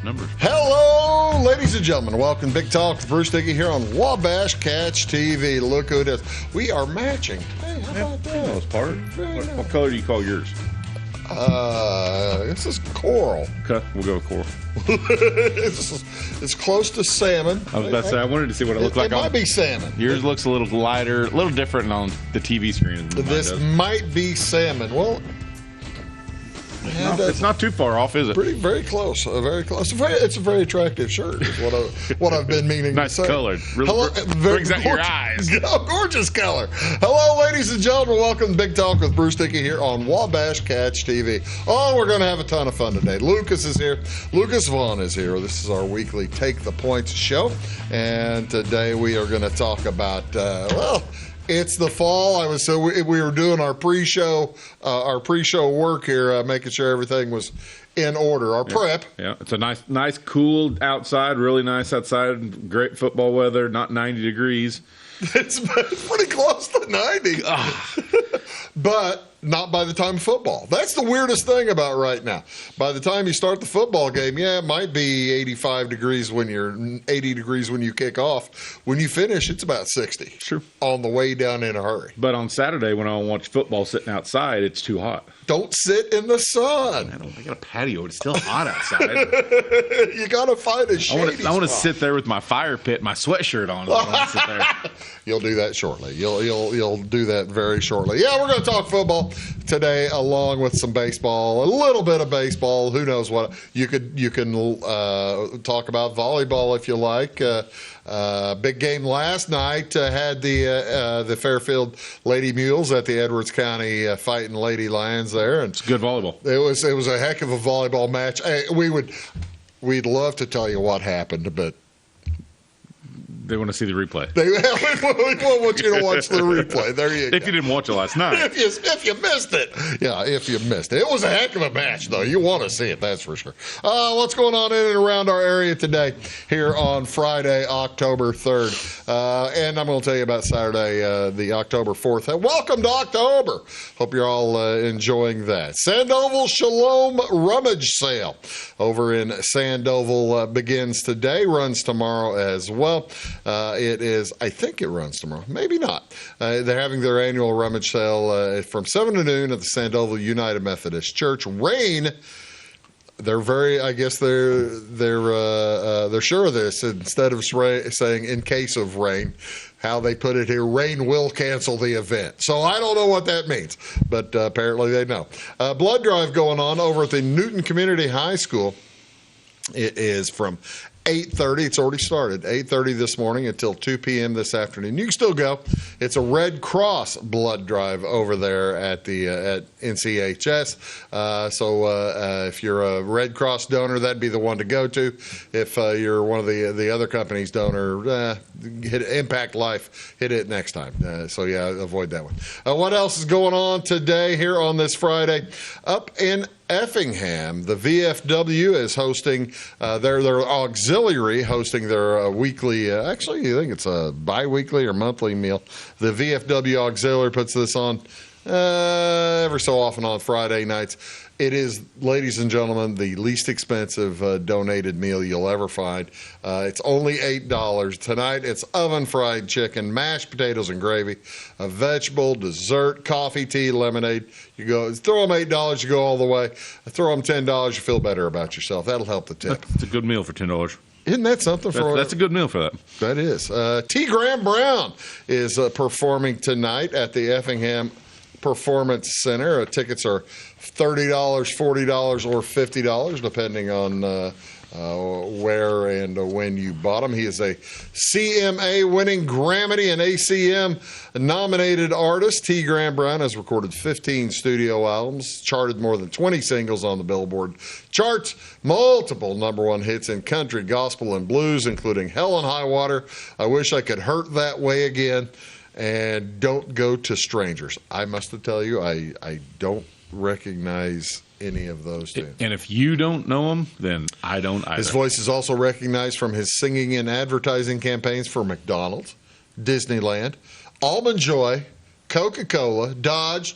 numbers. Hello, ladies and gentlemen. Welcome to Big Talk with Bruce Dickey here on Wabash Catch TV. Look who it is. We are matching. Hey, how about that? Most part. What color do you call yours? This is coral. Okay, we'll go with coral. It's close to salmon. I was about to say, I wanted to see what it looked like. It might be salmon. Yours looks a little lighter, a little different on the TV screen. This might be salmon. Well, it's not too far off, is it? Very close. Very close. It's a very attractive shirt. Is what I've been meaning to say. Nice color. Really brings out your eyes. Gorgeous color. Hello, ladies and gentlemen. Welcome to Big Talk with Bruce Dickey here on Wabash Catch TV. Oh, we're going to have a ton of fun today. Lucas is here. Lucas Vaughan is here. This is our weekly Take the Points show. And today we are going to talk about, it's the fall. We were doing our pre-show work here, making sure everything was in order. Our prep. Yeah, it's a nice, cool outside. Really nice outside. Great football weather. Not 90 degrees. It's pretty close to 90. But not by the time of football. That's the weirdest thing about right now. By the time you start the football game, it might be 85 degrees when you're 80 degrees when you kick off. When you finish, it's about 60. Sure. On the way down in a hurry. But on Saturday when I watch football sitting outside, it's too hot. Don't sit in the sun. I got a patio. It's still hot outside. You got to find a shady I want to sit there with my fire pit, my sweatshirt on. I want to sit there. You'll do that shortly. You'll do that very shortly. Yeah, we're going to talk football today, along with some baseball, a little bit of baseball. Who knows what you can talk about volleyball if you like. Big game last night had the Fairfield Lady Mules at the Edwards County Fighting Lady Lions there, and it's good volleyball. It was a heck of a volleyball match. We'd love to tell you what happened, but they want to see the replay. We want you to watch the replay. There you go. If you didn't watch it last night. If you missed it. Yeah, if you missed it. It was a heck of a match, though. You want to see it, that's for sure. What's going on in and around our area today here on Friday, October 3rd? And I'm going to tell you about Saturday, the October 4th. Welcome to October. Hope you're all enjoying that. Sandoval Shalom Rummage Sale over in Sandoval begins today, runs tomorrow as well. I think it runs tomorrow. Maybe not. They're having their annual rummage sale from 7 to noon at the Sandoval United Methodist Church. Rain, they're sure of this. Instead of saying in case of rain, how they put it here, rain will cancel the event. So I don't know what that means, but apparently they know. Blood drive going on over at the Newton Community High School. It is from 8:30. It's already started. 8:30 this morning until 2 p.m. this afternoon. You can still go. It's a Red Cross blood drive over there at NCHS. So if you're a Red Cross donor, that'd be the one to go to. If you're one of the other company's donor, hit Impact Life. Hit it next time. Avoid that one. What else is going on today here on this Friday? Up in Effingham, the VFW is hosting their auxiliary, hosting their weekly, actually I think it's a bi-weekly or monthly meal. The VFW auxiliary puts this on every so often on Friday nights. It is, ladies and gentlemen, the least expensive donated meal you'll ever find. It's only $8. Tonight, it's oven-fried chicken, mashed potatoes and gravy, a vegetable, dessert, coffee, tea, lemonade. You go, throw them $8, you go all the way. Throw them $10, you feel better about yourself. That'll help the tip. It's a good meal for $10. Isn't that something? That's a good meal for that. That is. T. Graham Brown is performing tonight at the Effingham Performance Center. Tickets are $30, $40, or $50, depending on where and when you bought them. He is a CMA-winning Grammy and ACM-nominated artist. T. Graham Brown has recorded 15 studio albums, charted more than 20 singles on the Billboard charts, multiple #1 hits in country, gospel, and blues, including Hell and High Water, I Wish I Could Hurt That Way Again, and Don't Go to Strangers. I must tell you, I don't recognize any of those tunes. And if you don't know them, then I don't either. His voice is also recognized from his singing and advertising campaigns for McDonald's, Disneyland, Almond Joy, Coca-Cola, Dodge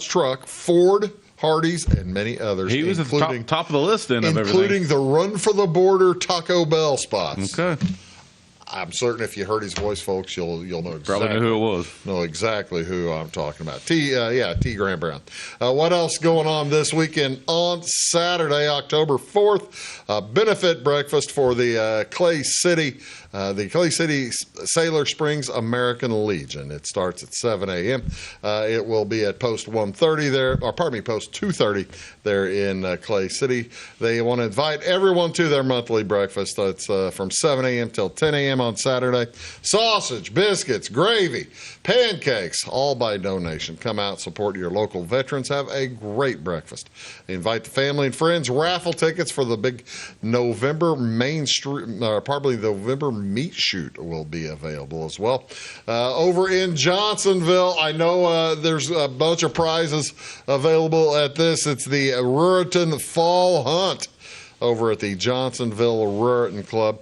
Truck, Ford, Hardee's, and many others. He was at the top of the list then of everything. Including the Run for the Border Taco Bell spots. Okay. I'm certain if you heard his voice, folks, you'll know exactly. Probably know who it was. Know exactly who I'm talking about. T. Graham Brown. What else going on this weekend? On Saturday, October 4th, benefit breakfast for the Clay City Sailor Springs American Legion. It starts at 7 a.m. It will be at post 130 there, or pardon me, post 230 there in Clay City. They want to invite everyone to their monthly breakfast. That's from 7 a.m. till 10 a.m. on Saturday. Sausage, biscuits, gravy, pancakes, all by donation. Come out, support your local veterans. Have a great breakfast. Invite the family and friends. Raffle tickets for the big November November meat shoot will be available as well. Over in Johnsonville, I know there's a bunch of prizes available at this. It's the Ruritan Fall Hunt over at the Johnsonville Ruritan Club.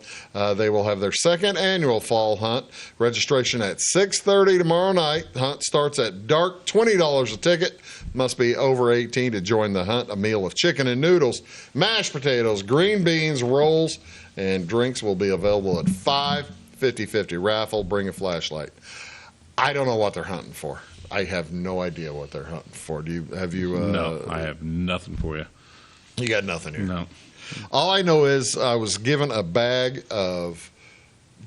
They will have their second annual fall hunt. Registration at 6:30 tomorrow night. Hunt starts at dark, $20 a ticket. Must be over 18 to join the hunt. A meal of chicken and noodles, mashed potatoes, green beans, rolls, and drinks will be available at 5. 50-50 raffle. Bring a flashlight. I don't know what they're hunting for. I have no idea what they're hunting for. Have you? No, I have nothing for you. You got nothing here. No. All I know is I was given a bag of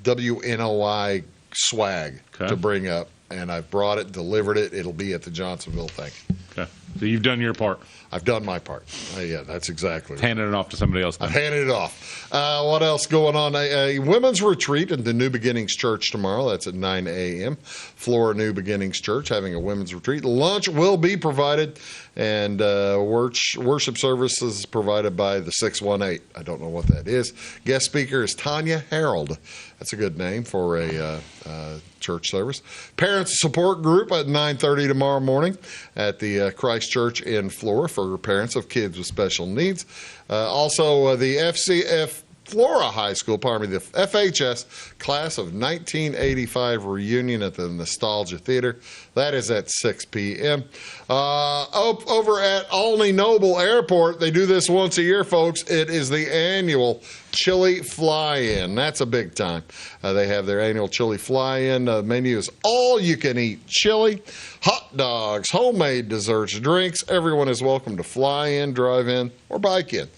WNOI swag to bring up, and I've brought it, delivered it. It'll be at the Johnsonville thing. Okay. So you've done your part. I've done my part. Yeah, that's exactly right. Handed it off to somebody else. I've handed it off. What else going on? A women's retreat at the New Beginnings Church tomorrow. That's at 9 a.m. Flora New Beginnings Church having a women's retreat. Lunch will be provided, and worship services provided by the 618. I don't know what that is. Guest speaker is Tanya Harold. That's a good name for a church service. Parents support group at 9:30 tomorrow morning at the Christ Church in Flora for parents of kids with special needs. Also, the FCF Flora High School, the FHS class of 1985 reunion at the Nostalgia Theater. That is at 6 p.m. Over at Olney Noble Airport, they do this once a year, folks. It is the annual Chili Fly-In. That's a big time. They have their annual Chili Fly-In. The menu is all-you-can-eat chili, hot dogs, homemade desserts, drinks. Everyone is welcome to fly in, drive in, or bike in.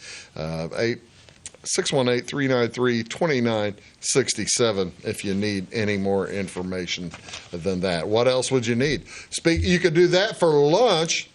618-393-2967 if you need any more information than that. What else would you need? You could do that for lunch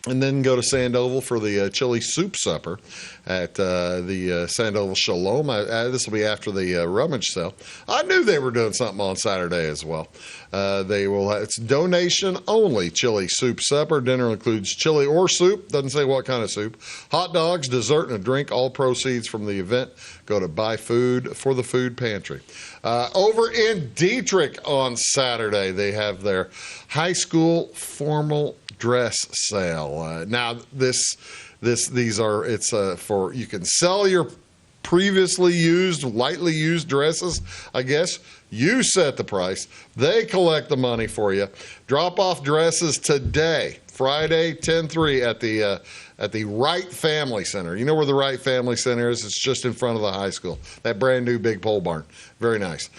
and then go to Sandoval for the chili soup supper at the Sandoval Shalom. This will be after the rummage sale. I knew they were doing something on Saturday as well. It's donation only chili soup supper. Dinner includes chili or soup. Doesn't say what kind of soup. Hot dogs, dessert, and a drink. All proceeds from the event go to buy food for the food pantry. Over in Dietrich on Saturday, they have their high school formal dress sale. Now these are for you can sell your previously used, lightly used dresses. I guess you set the price. They collect the money for you. Drop off dresses today, Friday, 10/3 at the Wright Family Center. You know where the Wright Family Center is? It's just in front of the high school. That brand new big pole barn. Very nice.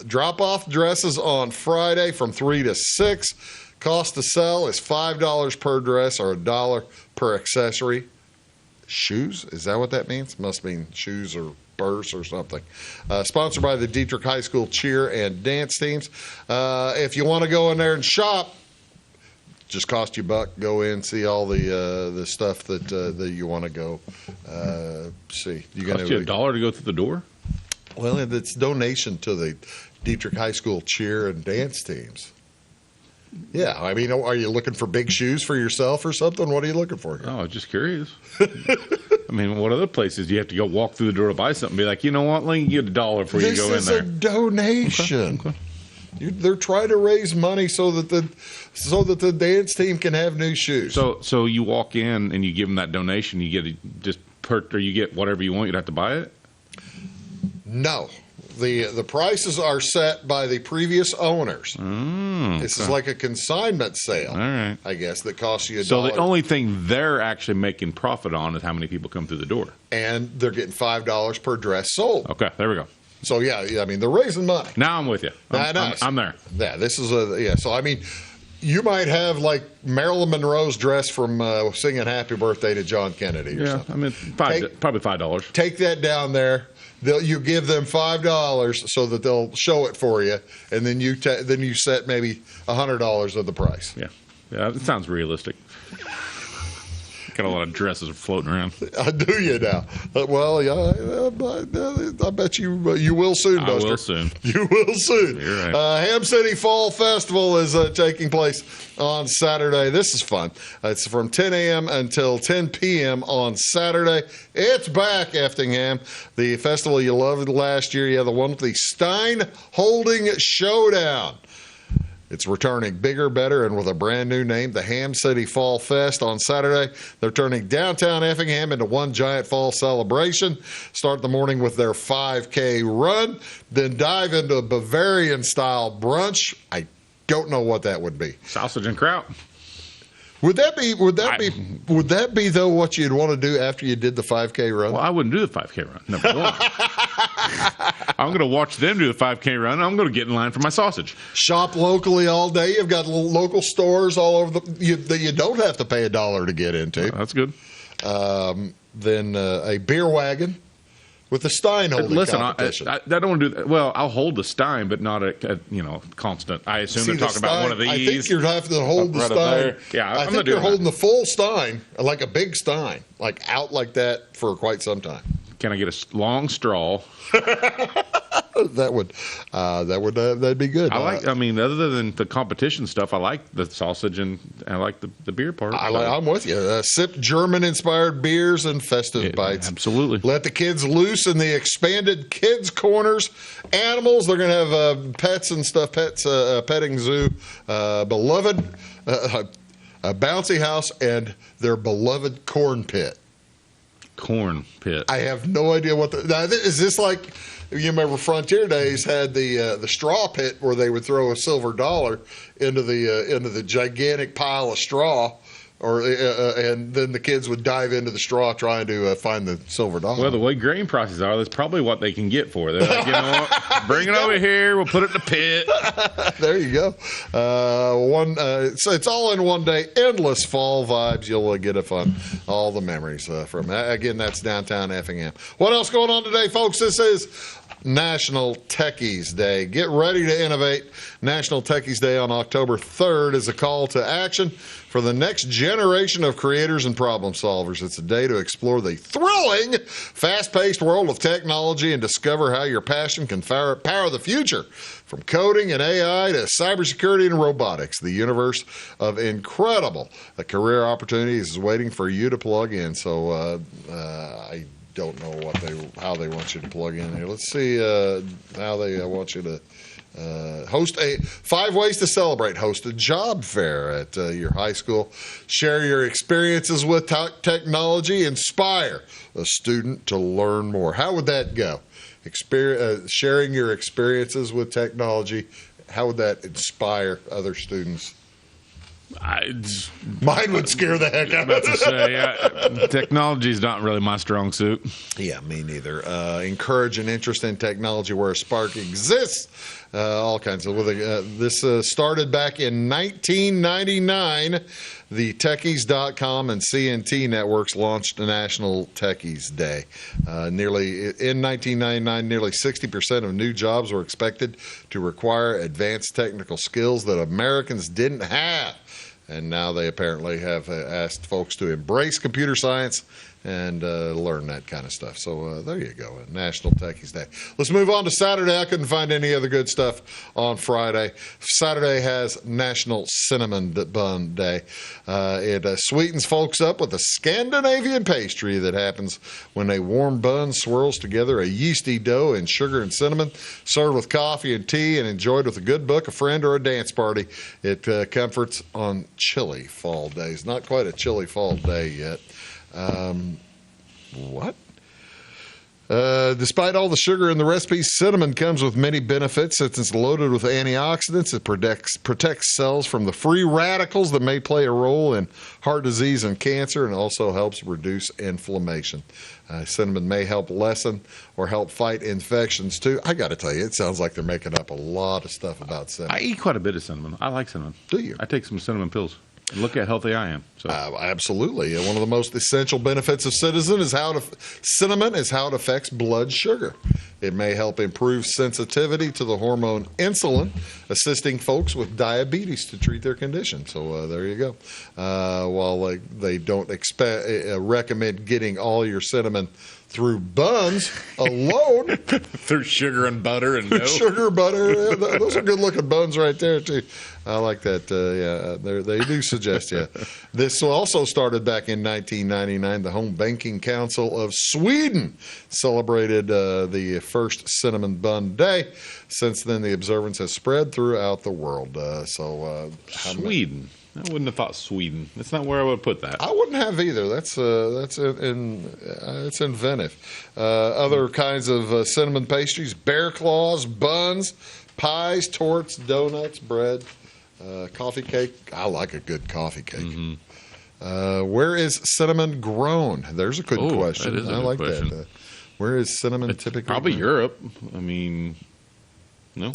Drop off dresses on Friday from 3 to 6. Cost to sell is $5 per dress or $1 per accessory. Shoes? Is that what that means? Must mean shoes or purse or something. Sponsored by the Dietrich High School cheer and dance teams. If you want to go in there and shop, just cost you $1. Go in, see all the stuff that you want to go see. Cost you $1 to go through the door? Well, it's donation to the Dietrich High School cheer and dance teams. Yeah, I mean, are you looking for big shoes for yourself or something? What are you looking for here? Oh, just curious. I mean, what other places do you have to go walk through the door to buy something? Be like, you know what? Let me get $1 before you go in there. This is a donation. Okay. They're trying to raise money so that the dance team can have new shoes. So you walk in and you give them that donation. You get or you get whatever you want. You don't have to buy it. No. The prices are set by the previous owners. This is like a consignment sale, All right. I guess, that costs you $1. So the only thing they're actually making profit on is how many people come through the door. And they're getting $5 per dress sold. Okay, there we go. So, yeah, I mean, they're raising money. Now I'm with you. I'm there. Yeah, this is so, I mean, you might have like Marilyn Monroe's dress from singing Happy Birthday to John Kennedy or something. I mean, probably $5. Take that down there. You give them $5 so that they'll show it for you, and then you set maybe $100 of the price. Yeah, it sounds realistic. Got a lot of dresses floating around. Do you now? Well, yeah, I bet you will soon, Buster. I will soon. You will soon. You're right. Ham City Fall Festival is taking place on Saturday. This is fun. It's from 10 a.m. until 10 p.m. on Saturday. It's back, Effingham. The festival you loved last year. Yeah, the one with the Stein Holding Showdown. It's returning bigger, better, and with a brand new name, the Ham City Fall Fest on Saturday. They're turning downtown Effingham into one giant fall celebration. Start the morning with their 5K run, then dive into a Bavarian-style brunch. I don't know what that would be. Sausage and kraut. Would that be though what you'd want to do after you did the 5K run? Well, I wouldn't do the 5K run. Number one. I'm going to watch them do the 5K run. I'm going to get in line for my sausage. Shop locally all day. You've got local stores all over that you don't have to pay $1 to get into. That's good. Then a beer wagon with the Stein holding competition. I don't want to do that. Well, I'll hold the Stein, but not a constant. I assume they're talking about one of these. I think you're having to hold the right Stein. Yeah, I think you're holding the full Stein, like a big Stein, like out like that for quite some time. Can I get a long straw? That'd be good. I mean, other than the competition stuff, I like the sausage and I like the beer part. I'm with you. Sip German-inspired beers and festive bites. Absolutely. Let the kids loose in the expanded kids' corners. Animals, they're going to have pets and stuff, petting zoo, beloved, a bouncy house, and their beloved corn pit. Corn pit. I have no idea what is this like. You remember Frontier Days had the straw pit where they would throw a silver dollar into the gigantic pile of straw, and then the kids would dive into the straw trying to find the silver dollar. Well, the way grain prices are, that's probably what they can get for. They're like, you know what? Bring it over here. We'll put it in the pit. There you go. So it's all in one day. Endless fall vibes. You'll get all the memories from that. Again, that's downtown Effingham. What else going on today, folks? This is National Techies Day. Get ready to innovate. National Techies Day on October 3rd is a call to action for the next generation of creators and problem solvers. It's a day to explore the thrilling, fast-paced world of technology and discover how your passion can power the future. From coding and AI to cybersecurity and robotics, the universe of incredible career opportunities is waiting for you to plug in. So I don't know how they want you to plug in here. Let's see how they want you to host 5 ways to celebrate. Host a job fair at your high school. Share your experiences with technology. Inspire a student to learn more. How would that go? Sharing your experiences with technology. How would that inspire other students? Mine would scare the heck out of me. To say, technology is not really my strong suit. Yeah, me neither. Encourage an interest in technology where a spark exists. All kinds of. This started back in 1999. The Techies.com and CNT networks launched National Techies Day. In 1999, nearly 60% of new jobs were expected to require advanced technical skills that Americans didn't have. And now they apparently have asked folks to embrace computer science and learn that kind of stuff. So there you go, National Techies Day. Let's move on to Saturday. I couldn't find any other good stuff on Friday. Saturday has National Cinnamon Bun Day. It sweetens folks up with a Scandinavian pastry that happens when a warm bun swirls together a yeasty dough and sugar and cinnamon, served with coffee and tea and enjoyed with a good book, a friend, or a dance party. It comforts on chilly fall days. Not quite a chilly fall day yet. What? Despite all the sugar in the recipe, cinnamon comes with many benefits since it's loaded with antioxidants. It protects cells from the free radicals that may play a role in heart disease and cancer, and also helps reduce inflammation. Cinnamon may help lessen or help fight infections, too. I got to tell you, it sounds like they're making up a lot of stuff about cinnamon. I eat quite a bit of cinnamon. I like cinnamon. Do you? I take some cinnamon pills. Look how healthy I am. So. Absolutely. One of the most essential benefits of cinnamon is how it affects blood sugar. It may help improve sensitivity to the hormone insulin, assisting folks with diabetes to treat their condition. So there you go. While they don't recommend getting all your cinnamon through buns alone. Through sugar and butter and milk. Sugar, butter. Those are good-looking buns right there, too. I like that. They do suggest, This also started back in 1999. The Home Banking Council of Sweden celebrated the first cinnamon bun day. Since then, the observance has spread throughout the world. Sweden. I wouldn't have thought Sweden. That's not where I would put that. I wouldn't have either. It's inventive. Other kinds of cinnamon pastries: bear claws, buns, pies, torts, donuts, bread, coffee cake. I like a good coffee cake. Mm-hmm. Where is cinnamon grown? There's a good question. That is a good question. That. Where is cinnamon typically? Probably grown? Europe. I mean. No,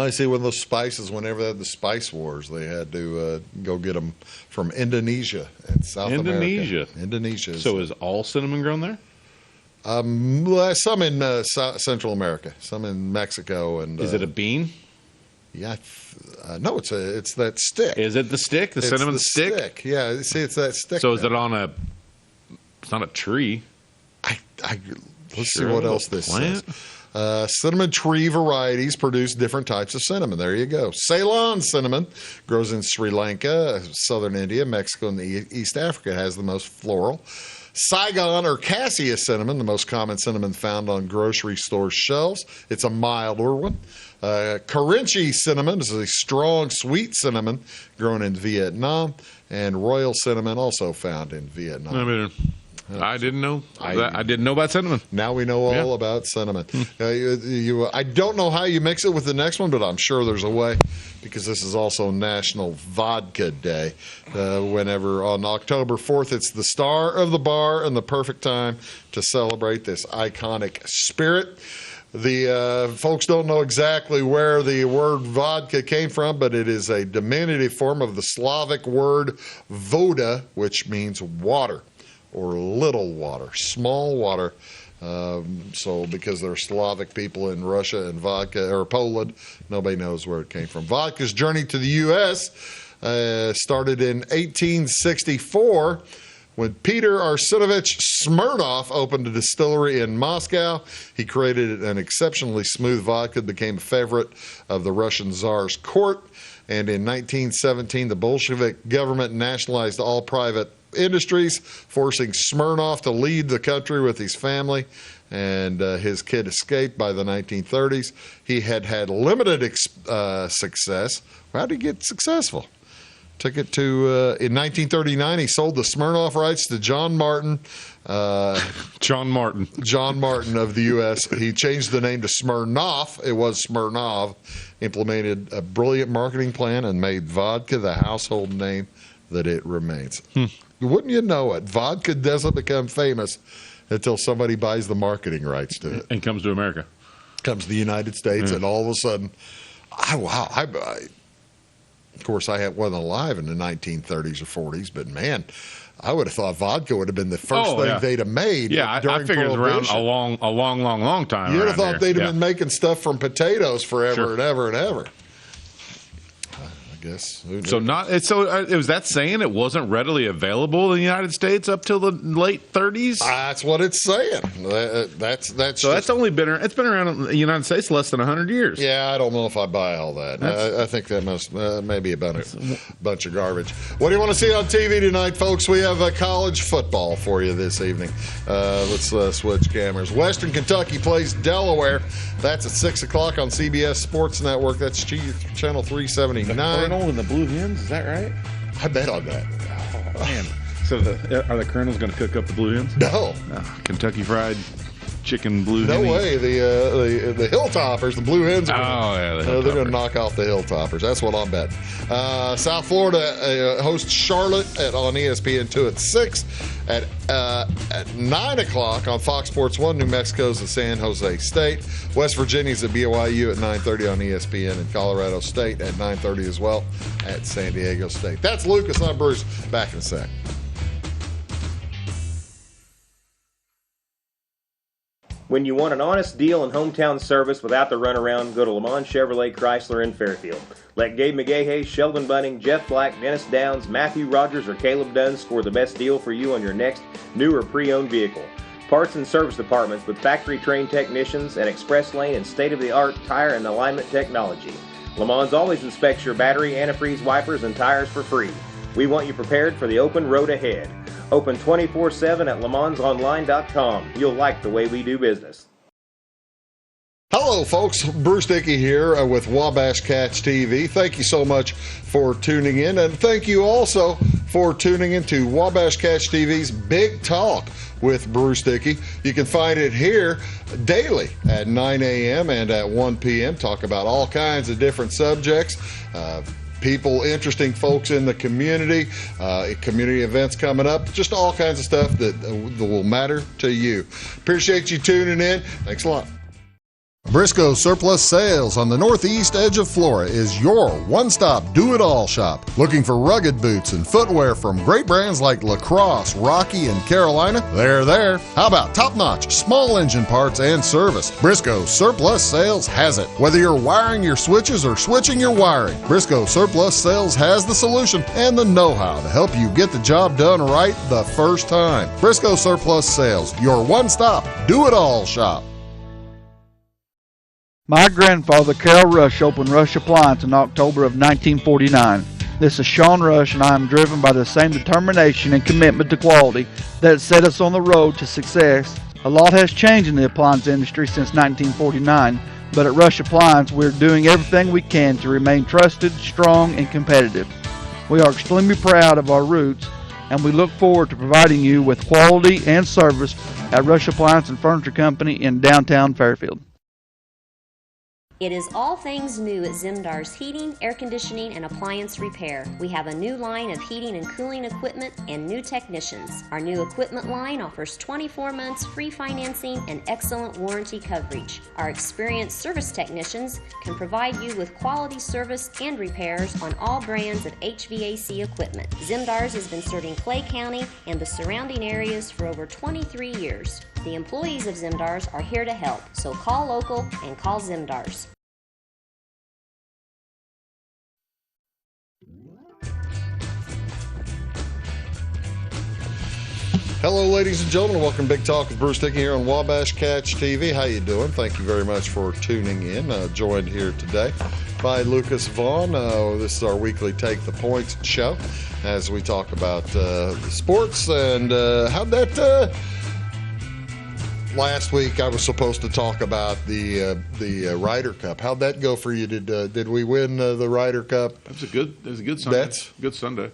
I see. When those spices, whenever they had the spice wars, they had to go get them from Indonesia and South America. Indonesia. So is all cinnamon grown there? Some in Central America, some in Mexico, and is it a bean? Yeah, no, it's that stick. Is it the stick? The cinnamon stick? Yeah, see, it's that stick. So is it on a? It's not a tree. Let's see what else this says. Cinnamon tree varieties produce different types of cinnamon. There you go. Ceylon cinnamon grows in Sri Lanka, southern India, Mexico, and East Africa. It has the most floral. Saigon or cassia cinnamon, the most common cinnamon found on grocery store shelves. It's a milder one. Kerinchi cinnamon is a strong, sweet cinnamon grown in Vietnam. And royal cinnamon also found in Vietnam. I didn't know. I didn't know about cinnamon. Now we know all about cinnamon. I don't know how you mix it with the next one, but I'm sure there's a way, because this is also National Vodka Day. Whenever on October 4th, it's the star of the bar and the perfect time to celebrate this iconic spirit. The folks don't know exactly where the word vodka came from, but it is a diminutive form of the Slavic word voda, which means water. Or little water, small water. So because they're Slavic people in Russia and vodka, or Poland, nobody knows where it came from. Vodka's journey to the U.S. Started in 1864 when Peter Arsenovich Smirnoff opened a distillery in Moscow. He created an exceptionally smooth vodka that became a favorite of the Russian Tsar's court. And in 1917, the Bolshevik government nationalized all private industries, forcing Smirnoff to lead the country with his family, and his kid escaped by the 1930s. He had limited success. How did he get successful? Took it to, in 1939, he sold the Smirnoff rights to John Martin. John Martin of the U.S. He changed the name to Smirnoff. It was Smirnov. Implemented a brilliant marketing plan and made vodka the household name that it remains. Wouldn't you know it? Vodka doesn't become famous until somebody buys the marketing rights to it. And comes to America. Comes to the United States, and all of a sudden, of course, I wasn't alive in the 1930s or 40s, but man, I would have thought vodka would have been the first thing they'd have made. Yeah, I figured it was around a long time. You'd have thought they'd have been making stuff from potatoes forever and ever and ever. Guess. So it was that saying it wasn't readily available in the United States up till the late 30s. That's what it's saying. That's only been around in the United States less than 100 years. Yeah, I don't know if I buy all that. I think that must maybe a bunch of garbage. What do you want to see on TV tonight, folks? We have college football for you this evening. Let's switch cameras. Western Kentucky plays Delaware. That's at 6 o'clock on CBS Sports Network. That's channel 379. And the Blue Hens, is that right? I bet on that. Oh, man. So are the Colonels going to cook up the Blue Hens? No. Kentucky Fried chicken blue No hennies. way. The Hilltoppers, the Blue Hens. The they're going Hilltoppers. to knock off the Hilltoppers. That's what I'm betting. South Florida hosts Charlotte on ESPN 2 at 6. At 9 o'clock on Fox Sports 1, New Mexico's at San Jose State. West Virginia's at BYU at 9:30 on ESPN, and Colorado State at 9:30 as well at San Diego State. That's Lucas. I'm Bruce. Back in a sec. When you want an honest deal and hometown service without the runaround, go to Lamont Chevrolet Chrysler in Fairfield. Let Gabe McGahey, Sheldon Bunning, Jeff Black, Dennis Downs, Matthew Rogers, or Caleb Dunn score the best deal for you on your next new or pre-owned vehicle. Parts and service departments with factory-trained technicians and express lane and state-of-the-art tire and alignment technology. Lamont always inspects your battery, antifreeze, wipers, and tires for free. We want you prepared for the open road ahead. Open 24/7 at LeMansOnline.com. You'll like the way we do business. Hello, folks. Bruce Dickey here with Wabash Catch TV. Thank you so much for tuning in, and thank you also for tuning into Wabash Catch TV's Big Talk with Bruce Dickey. You can find it here daily at 9 a.m. and at 1 p.m. Talk about all kinds of different subjects. People, interesting folks in the community, community events coming up, just all kinds of stuff that will matter to you. Appreciate you tuning in. Thanks a lot. Briscoe Surplus Sales on the northeast edge of Flora is your one-stop do-it-all shop. Looking for rugged boots and footwear from great brands like Lacrosse, Rocky, and Carolina? They're there. How about top-notch small engine parts and service? Briscoe Surplus Sales has it. Whether you're wiring your switches or switching your wiring, Briscoe Surplus Sales has the solution and the know-how to help you get the job done right the first time. Briscoe Surplus Sales, your one-stop do-it-all shop. My grandfather, Carol Rush, opened Rush Appliance in October of 1949. This is Sean Rush, and I am driven by the same determination and commitment to quality that set us on the road to success. A lot has changed in the appliance industry since 1949, but at Rush Appliance, we're doing everything we can to remain trusted, strong, and competitive. We are extremely proud of our roots, and we look forward to providing you with quality and service at Rush Appliance and Furniture Company in downtown Fairfield. It is all things new at Zimdar's Heating, Air Conditioning, and Appliance Repair. We have a new line of heating and cooling equipment and new technicians. Our new equipment line offers 24 months free financing and excellent warranty coverage. Our experienced service technicians can provide you with quality service and repairs on all brands of HVAC equipment. Zimdar's has been serving Clay County and the surrounding areas for over 23 years. The employees of Zimdar's are here to help, so call local and call Zimdar's. Hello, ladies and gentlemen. Welcome to Big Talk with Bruce Dickey here on Wabash Catch TV. How you doing? Thank you very much for tuning in. Joined here today by Lucas Vaughan. This is our weekly Take the Points show as we talk about sports. And how'd that... Last week I was supposed to talk about the Ryder Cup. How'd that go for you? Did we win the Ryder Cup? It was a good Sunday. Bets? Good Sunday.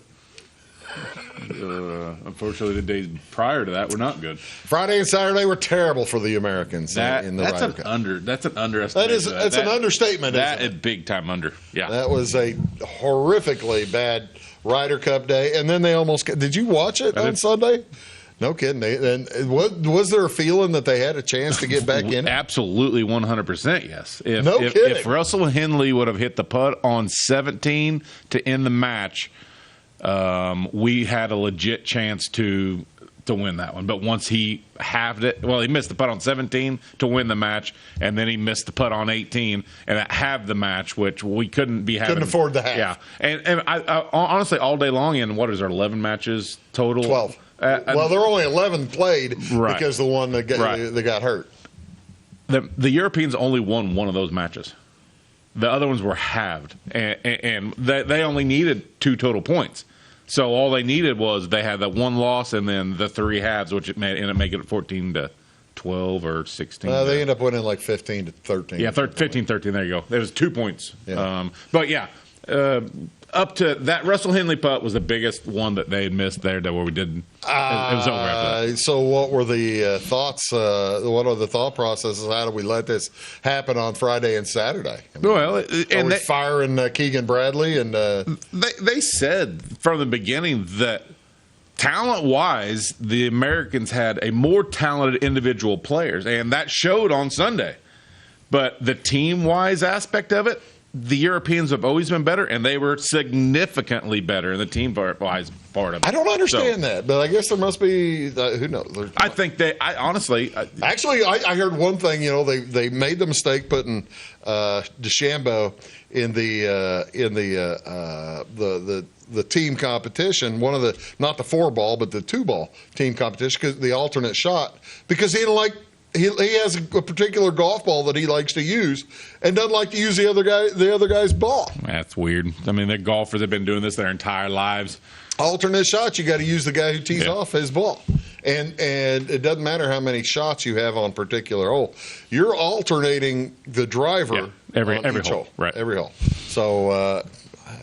Unfortunately, the days prior to that were not good. Friday and Saturday were terrible for the Americans in the Ryder Cup. That's an underestimation. That's an understatement. That isn't is big time under. Yeah, that was a horrifically bad Ryder Cup day, and then they almost. Did you watch it on Sunday? No kidding. And was there a feeling that they had a chance to get back in? Absolutely, 100%. Yes. If Russell Henley would have hit the putt on 17 to end the match, we had a legit chance to win that one. But once he halved it, he missed the putt on 17 to win the match, and then he missed the putt on 18, and it halved the match, which we couldn't be having. Couldn't afford the half. Yeah, and I honestly all day long in what is there 11 matches total? 12. There were only 11 played because the one that got hurt. The Europeans only won one of those matches. The other ones were halved, and they only needed 2 total points. So all they needed was they had that one loss and then the 3 halves, which ended up making it 14 to 12 or 16. They ended up winning like 15 to 13. Yeah, 15-13. There you go. It was 2 points. Yeah. But yeah, up to that Russell Henley putt was the biggest one that they had missed there, where we didn't. It was over after that. So what were the thoughts? What are the thought processes? How do we let this happen on Friday and Saturday? I mean, are we firing Keegan Bradley? And they said from the beginning that talent-wise, the Americans had a more talented individual players, and that showed on Sunday. But the team-wise aspect of it, the Europeans have always been better, and they were significantly better in the team-wise part of it. I don't understand that, but I guess there must be. Who knows? I think honestly. Actually, I heard one thing. They made the mistake putting DeChambeau in the team competition. One of the not the 4-ball, but the 2-ball team competition, because the alternate shot, because he didn't like. He has a particular golf ball that he likes to use, and doesn't like to use the other guy's ball. That's weird. I mean, the golfers have been doing this their entire lives. Alternate shots, you got to use the guy who tees off his ball, and it doesn't matter how many shots you have on particular hole. You're alternating the driver every hole, right? Every hole. So.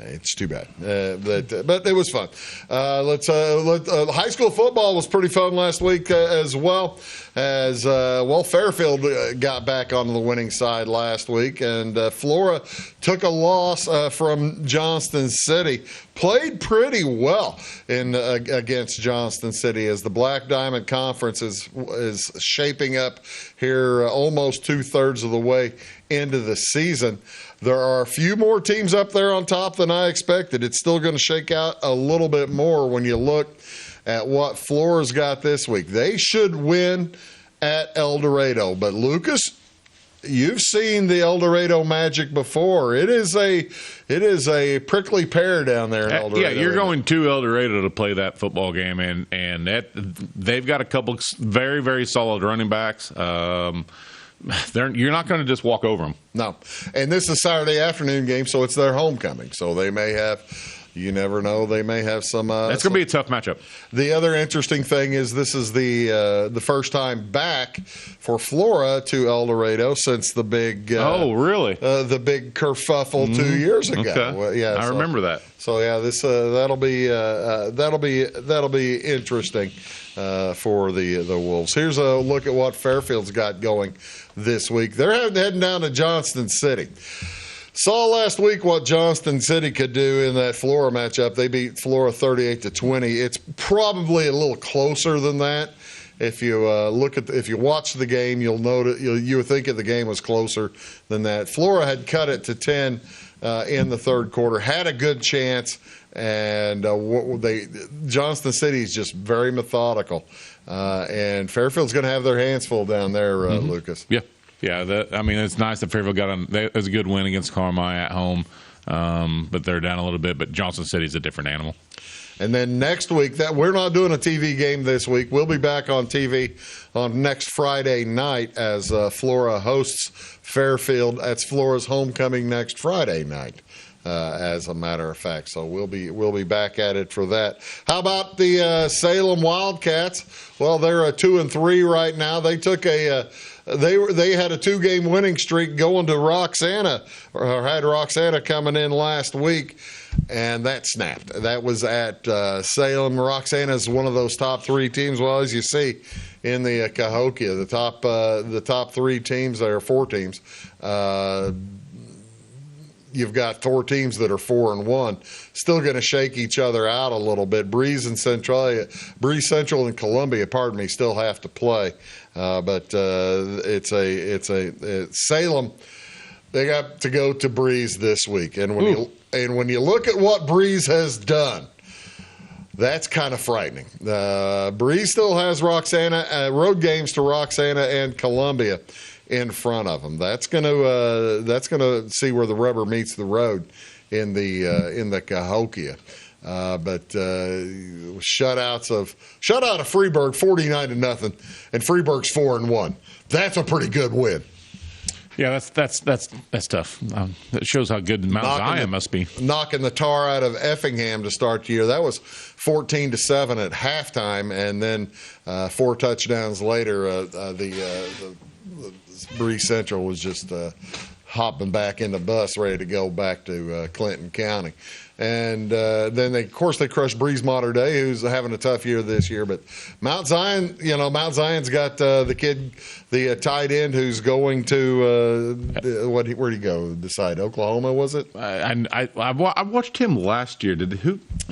It's too bad, but it was fun. High school football was pretty fun last week as well. As Fairfield got back onto the winning side last week, and Flora took a loss from Johnston City. Played pretty well against Johnston City, as the Black Diamond Conference is shaping up here almost 2/3 of the way into the season. There are a few more teams up there on top than I expected. It's still going to shake out a little bit more when you look at what Flora's got this week. They should win at El Dorado. But, Lucas, you've seen the El Dorado magic before. It is a prickly pear down there in El Dorado. Yeah, you're going to El Dorado to play that football game, and they've got a couple very, very solid running backs. You're not going to just walk over them. No. And this is a Saturday afternoon game, so it's their homecoming. So they may have, you never know, they may have some. That's going to be a tough matchup. The other interesting thing is this is the first time back for Flora to El Dorado since the big. Really? The big kerfuffle 2 years ago. Okay. Well, yeah, I remember that. So yeah, this that'll be interesting for the Wolves. Here's a look at what Fairfield's got going this week. They're heading down to Johnston City. Saw last week what Johnston City could do in that Flora matchup. They beat Flora 38-20. It's probably a little closer than that. If you if you watch the game, you'll notice you would think the game was closer than that. Flora had cut it to 10 in the third quarter, had a good chance, and Johnston City is just very methodical, and Fairfield's going to have their hands full down there, Lucas. Yeah. It's nice that Fairfield got on. It was a good win against Carmi at home, but they're down a little bit. But Johnston City's a different animal. And then next week, we're not doing a TV game this week. We'll be back on TV on next Friday night as Flora hosts Fairfield. That's Flora's homecoming next Friday night, as a matter of fact. So we'll be back at it for that. How about the Salem Wildcats? Well, they're 2-3 right now. They took They had a 2-game winning streak going to Roxana, or had Roxana coming in last week, and that snapped. That was at Salem. Roxana is one of those top 3 teams. Well, as you see in the Cahokia, the top 3 teams, there are 4 teams. You've got 4 teams that are 4-1, still going to shake each other out a little bit. Breeze Central and Columbia, still have to play, but it's Salem. They got to go to Breeze this week, and when you look at what Breeze has done, that's kind of frightening. Breeze still has Roxana road games to Roxana and Columbia in front of them. That's going to see where the rubber meets the road in the Cahokia. But shutout of Freeburg 49-0, and Freeburg's 4-1. That's a pretty good win. Yeah, that's tough. That shows how good Mount Zion must be. Knocking the tar out of Effingham to start the year. That was 14-7 at halftime, and then 4 touchdowns later, the Breeze Central was just hopping back in the bus, ready to go back to Clinton County. And then, they crushed Breeze Mater Day, who's having a tough year this year. But Mount Zion, Mount Zion's got the kid, the tight end, who's going to where'd he go? Decide Oklahoma, was it? I watched him last year.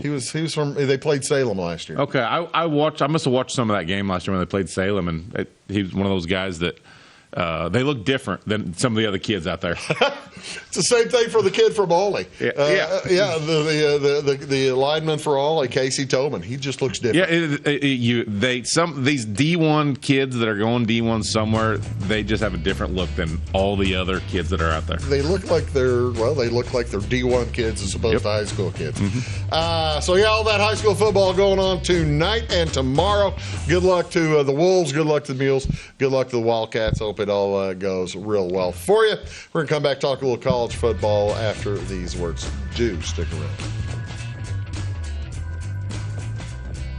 He was from. They played Salem last year. Okay, I must have watched some of that game last year when they played Salem, and he was one of those guys that. They look different than some of the other kids out there. It's the same thing for the kid from Ollie. Yeah. The lineman for Ollie, Casey Tobin. He just looks different. These D1 kids that are going D1 somewhere, they just have a different look than all the other kids that are out there. They look like they're D1 kids as opposed to high school kids. Mm-hmm. All that high school football going on tonight and tomorrow. Good luck to the Wolves. Good luck to the Mules. Good luck to the Wildcats. Hope it all goes real well for you. We're going to come back, talk a little college football after these words. Do stick around.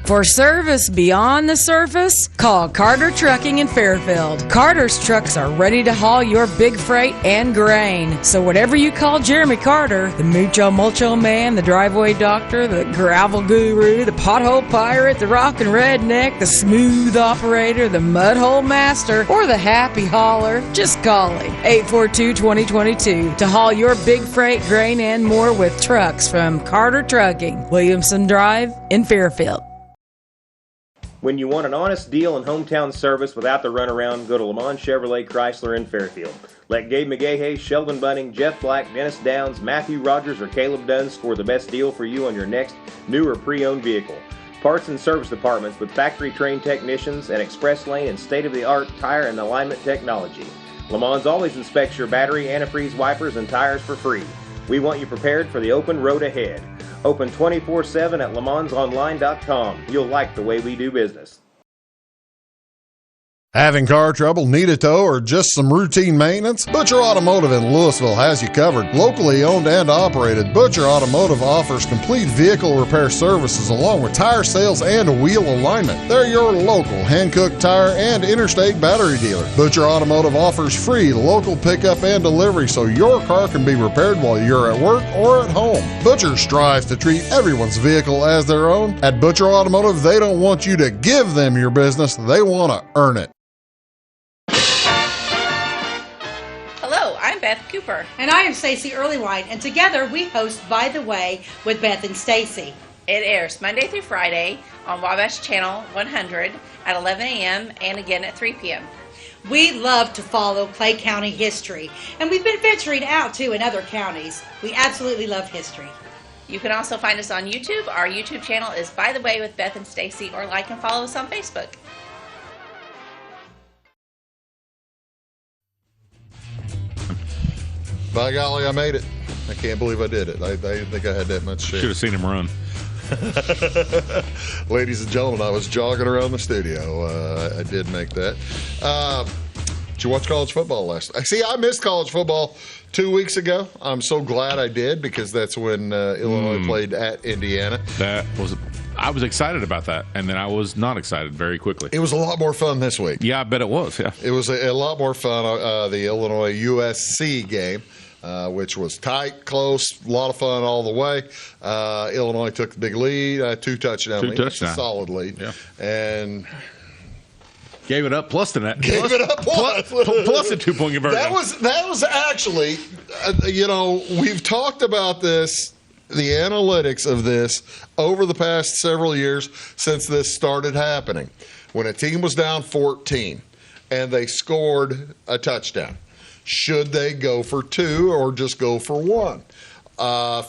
For service beyond the surface, call Carter Trucking in Fairfield. Carter's trucks are ready to haul your big freight and grain. So whatever you call Jeremy Carter, the Mucho Mulcho Man, the driveway doctor, the gravel guru, the pothole pirate, the rockin' redneck, the smooth operator, the mudhole master, or the happy hauler, just call him. 842-2022 to haul your big freight, grain, and more with trucks from Carter Trucking, Williamson Drive in Fairfield. When you want an honest deal and hometown service without the runaround, go to Lamont Chevrolet Chrysler in Fairfield. Let Gabe McGahey, Sheldon Bunning, Jeff Black, Dennis Downs, Matthew Rogers, or Caleb Dunn score the best deal for you on your next new or pre-owned vehicle. Parts and service departments with factory-trained technicians and express lane and state-of-the-art tire and alignment technology. Lamont's always inspects your battery, antifreeze wipers, and tires for free. We want you prepared for the open road ahead. Open 24/7 at LeMansOnline.com. You'll like the way we do business. Having car trouble, need a tow, or just some routine maintenance? Butcher Automotive in Louisville has you covered. Locally owned and operated, Butcher Automotive offers complete vehicle repair services along with tire sales and wheel alignment. They're your local Hankook tire and interstate battery dealer. Butcher Automotive offers free local pickup and delivery so your car can be repaired while you're at work or at home. Butcher strives to treat everyone's vehicle as their own. At Butcher Automotive, they don't want you to give them your business, they want to earn it. I'm Beth Cooper. And I am Stacey Earlywhite, and together we host By the Way with Beth and Stacey. It airs Monday through Friday on Wabash Channel 100 at 11 a.m. and again at 3 p.m. We love to follow Clay County history, and we've been venturing out too in other counties. We absolutely love history. You can also find us on YouTube. Our YouTube channel is By the Way with Beth and Stacey, or like and follow us on Facebook. By golly, I made it. I can't believe I did it. I didn't think I had that much shit. Should have seen him run. Ladies and gentlemen, I was jogging around the studio. I did make that. Did you watch college football last night? See, I missed college football 2 weeks ago. I'm so glad I did because that's when Illinois played at Indiana. I was excited about that, and then I was not excited very quickly. It was a lot more fun this week. Yeah, I bet it was, yeah. It was a lot more fun, the Illinois-USC game, which was tight, close, a lot of fun all the way. Illinois took the big lead, two-touchdown lead. A solid lead. Yeah. And gave it up plus the net. Gave it up plus a 2-point conversion. That was actually, we've talked about this, the analytics of this over the past several years since this started happening. When a team was down 14 and they scored a touchdown, should they go for two or just go for one?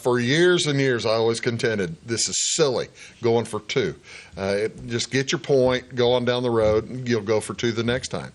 For years and years, I always contended this is silly, going for two. Just get your point, go on down the road, and you'll go for two the next time.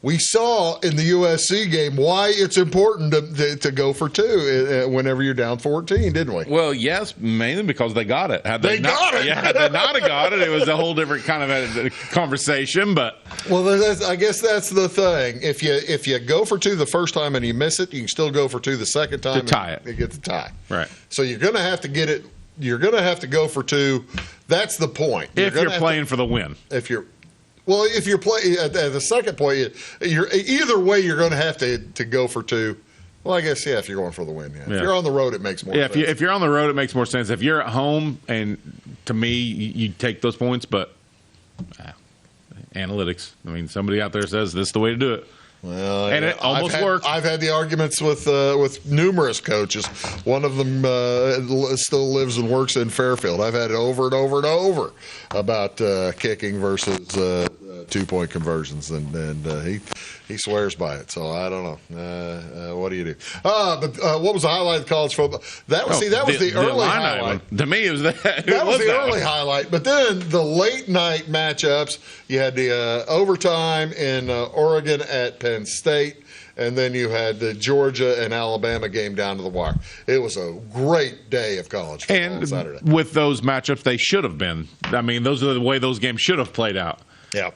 We saw in the USC game why it's important to go for two whenever you're down 14, didn't we? Well, yes, mainly because they got it. Had they not have got it, it was a whole different kind of a conversation. But I guess that's the thing. If you go for two the first time and you miss it, you can still go for two the second time to tie it. You get the tie. Right. So you're going to have to get it. You're going to have to go for two. That's the point. If you're playing for the win. If you're playing at the second point, you're either way. You're going to have to go for two. Well, I guess, if you're going for the win, If you're on the road, it makes more sense. If you're on the road, it makes more sense. If you're at home, and to me, you take those points, but analytics. I mean, somebody out there says this is the way to do it. Well, and it almost worked. I've had the arguments with numerous coaches. One of them still lives and works in Fairfield. I've had it over and over and over about kicking versus 2-point conversions, and he swears by it. So I don't know. What do you do? But what was the highlight of college football? That was the early highlight. To me, it was that. That was the early highlight. But then the late night matchups. You had the overtime in Oregon at Penn State, and then you had the Georgia and Alabama game down to the wire. It was a great day of college football on Saturday. With those matchups, they should have been. I mean, those are the way those games should have played out. Yeah.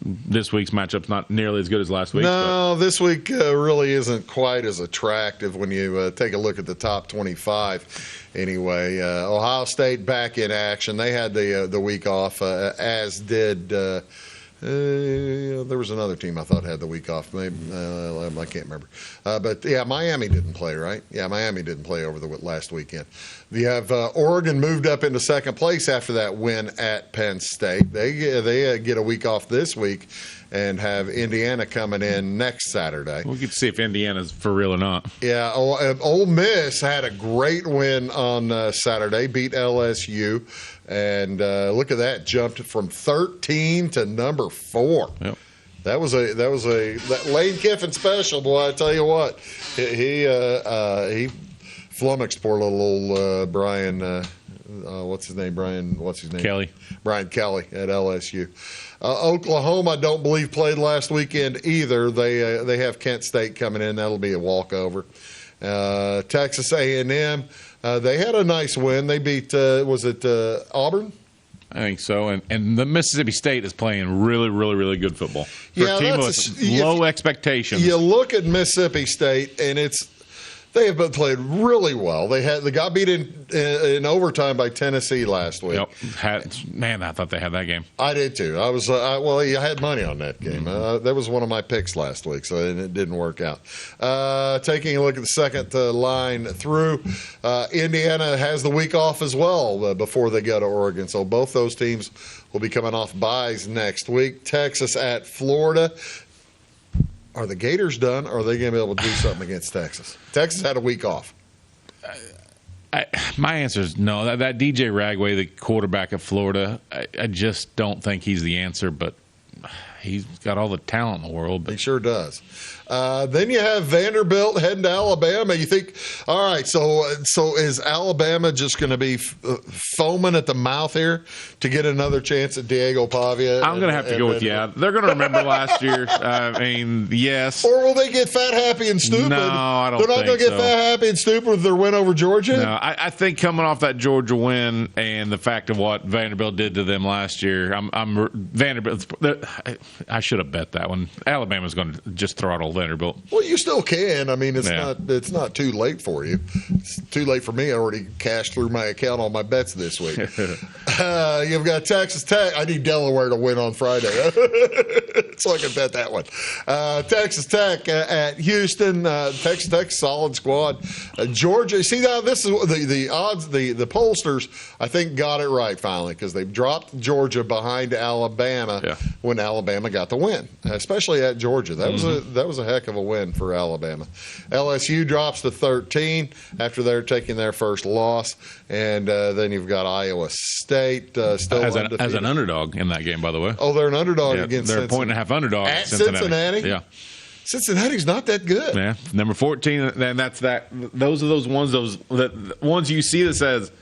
This week's matchup's not nearly as good as last week. No, this week really isn't quite as attractive when you take a look at the top 25. Anyway, Ohio State back in action. They had the week off, as did there was another team I thought had the week off. Maybe I can't remember. But Miami didn't play, right? Yeah, Miami didn't play over the last weekend. You have Oregon moved up into second place after that win at Penn State. They get a week off this week and have Indiana coming in next Saturday. We'll get to see if Indiana's for real or not. Yeah, Ole Miss had a great win on Saturday, beat LSU. And look at that, jumped from 13 to number 4. Yep. That was that Lane Kiffin special, boy. I tell you what, he flummoxed poor little old Brian. What's his name? Kelly. Brian Kelly at LSU. Oklahoma, I don't believe played last weekend either. They have Kent State coming in. That'll be a walkover. Texas A&M. They had a nice win. They beat, was it Auburn? I think so. And the Mississippi State is playing really, really, really good football. For a team with low expectations. You look at Mississippi State, and they have been played really well. They got beat in overtime by Tennessee last week. Yep. Man, I thought they had that game. I did too. I had money on that game. That was one of my picks last week, so it didn't work out. Taking a look at the second line through, Indiana has the week off as well before they go to Oregon. So both those teams will be coming off byes next week. Texas at Florida. Are the Gators done, or are they going to be able to do something against Texas? Texas had a week off. My answer is no. That DJ Ragway, the quarterback of Florida, I just don't think he's the answer, but he's got all the talent in the world. He sure does. Then you have Vanderbilt heading to Alabama. You think, all right, so is Alabama just going to be foaming at the mouth here to get another chance at Diego Pavia? I'm going to have to go with They're going to remember last year. I mean, yes. Or will they get fat, happy, and stupid? No, I don't think so. They're not going to get fat, happy, and stupid with their win over Georgia? No, I think coming off that Georgia win and the fact of what Vanderbilt did to them last year, Vanderbilt. I should have bet that one. Alabama's going to just throttle Vanderbilt. Well, you still can. I mean, it's not too late for you. It's too late for me. I already cashed through my account on my bets this week. You've got Texas Tech. I need Delaware to win on Friday, so I can bet that one. Texas Tech at Houston. Texas Tech, solid squad. Georgia. See, now this is the odds. The pollsters, I think, got it right finally because they dropped Georgia behind Alabama when Alabama got the win, especially at Georgia. That was a heck of a win for Alabama. LSU drops to 13 after they're taking their first loss, and then you've got Iowa State still undefeated. As an underdog in that game, by the way. Oh, they're an underdog against Cincinnati. They're a 1.5 underdog at Cincinnati. Yeah. Cincinnati's not that good. Yeah, number 14. And that's that. Those are those ones. The ones you see that says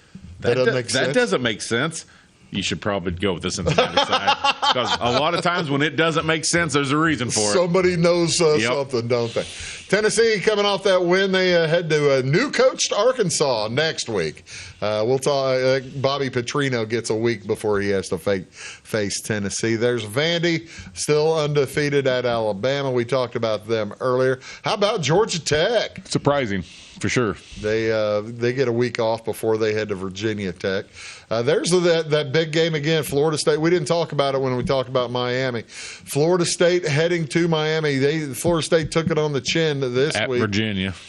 that doesn't make sense. You should probably go with the Cincinnati side because a lot of times when it doesn't make sense, there's a reason for it. Somebody knows something, don't they? Tennessee coming off that win, they head to a new coached Arkansas next week. We'll talk. Bobby Petrino gets a week before he has to face Tennessee. There's Vandy, still undefeated at Alabama. We talked about them earlier. How about Georgia Tech? Surprising. For sure. They get a week off before they head to Virginia Tech. There's that big game again, Florida State. We didn't talk about it when we talked about Miami. Florida State heading to Miami. Florida State took it on the chin this week.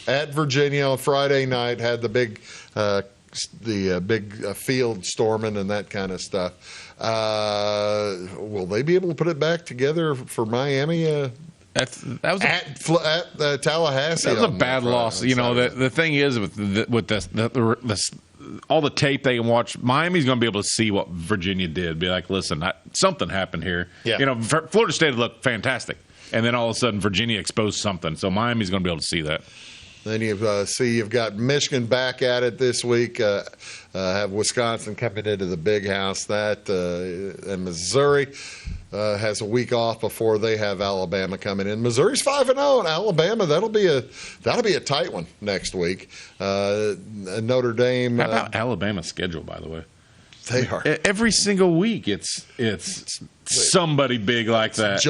At Virginia on Friday night, had the big field storming and that kind of stuff. Will they be able to put it back together for Miami? That was at Tallahassee. That was a bad loss. You know, the thing is with this all the tape they can watch, Miami's going to be able to see what Virginia did. Be like, listen, something happened here. Yeah. You know, Florida State looked fantastic, and then all of a sudden Virginia exposed something. So Miami's going to be able to see that. Then you've got Michigan back at it this week. Have Wisconsin coming into the big house. And Missouri has a week off before they have Alabama coming in. Missouri's 5-0, and Alabama that'll be a tight one next week. Notre Dame. How about Alabama's schedule, by the way? They are every single week. It's somebody big like that.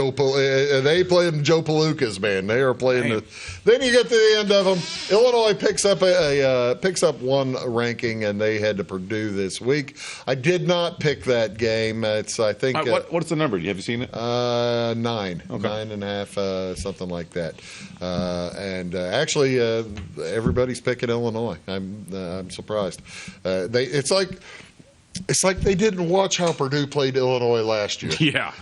They playing Joe Palookas, man. They are playing. Then you get to the end of them. Illinois picks up one ranking, and they head to Purdue this week. I did not pick that game. It's I think. What's the number? Have you seen it? 9, okay. 9.5, something like that. Actually, everybody's picking Illinois. I'm surprised. It's like they didn't watch how Purdue played Illinois last year. Yeah.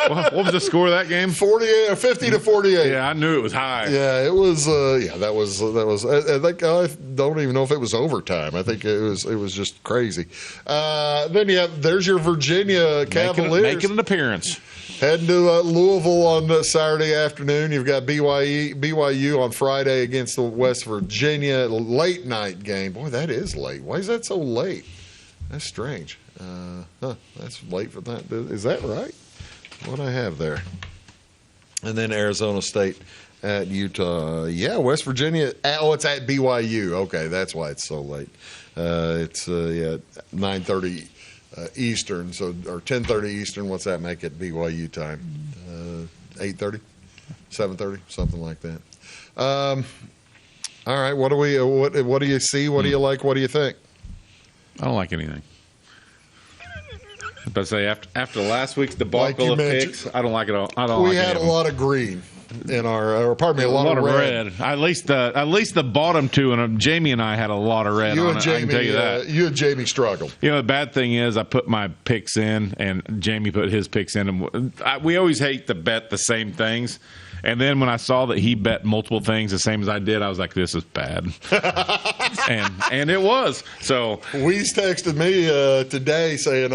What was the score of that game? 50-48. Yeah, I knew it was high. Yeah, it was. That was. I think I don't even know if it was overtime. I think it was just crazy. Then there's your Virginia Cavaliers making an appearance. Heading to Louisville on Saturday afternoon. You've got BYU on Friday against the West Virginia late night game. Boy, that is late. Why is that so late? That's strange. That's late for that. Is that right? What I have there? And then Arizona State at Utah. Yeah, West Virginia. It's at BYU. Okay, that's why it's so late. It's 9:30 Eastern, or 10:30 Eastern. What's that make it BYU time? 8:30, 7:30, something like that. All right. What do you see? What do you like? What do you think? I don't like anything. But say after last week's debacle of picks, I don't like it all. We had a lot of green in our, a lot of red. At least the bottom two, and Jamie and I had a lot of red. You on and it. Jamie, I can tell you that. You and Jamie struggled. You know, the bad thing is I put my picks in, and Jamie put his picks in, and we always hate to bet the same things. And then when I saw that he bet multiple things the same as I did, I was like, "This is bad," and it was. So Weeze texted me today saying,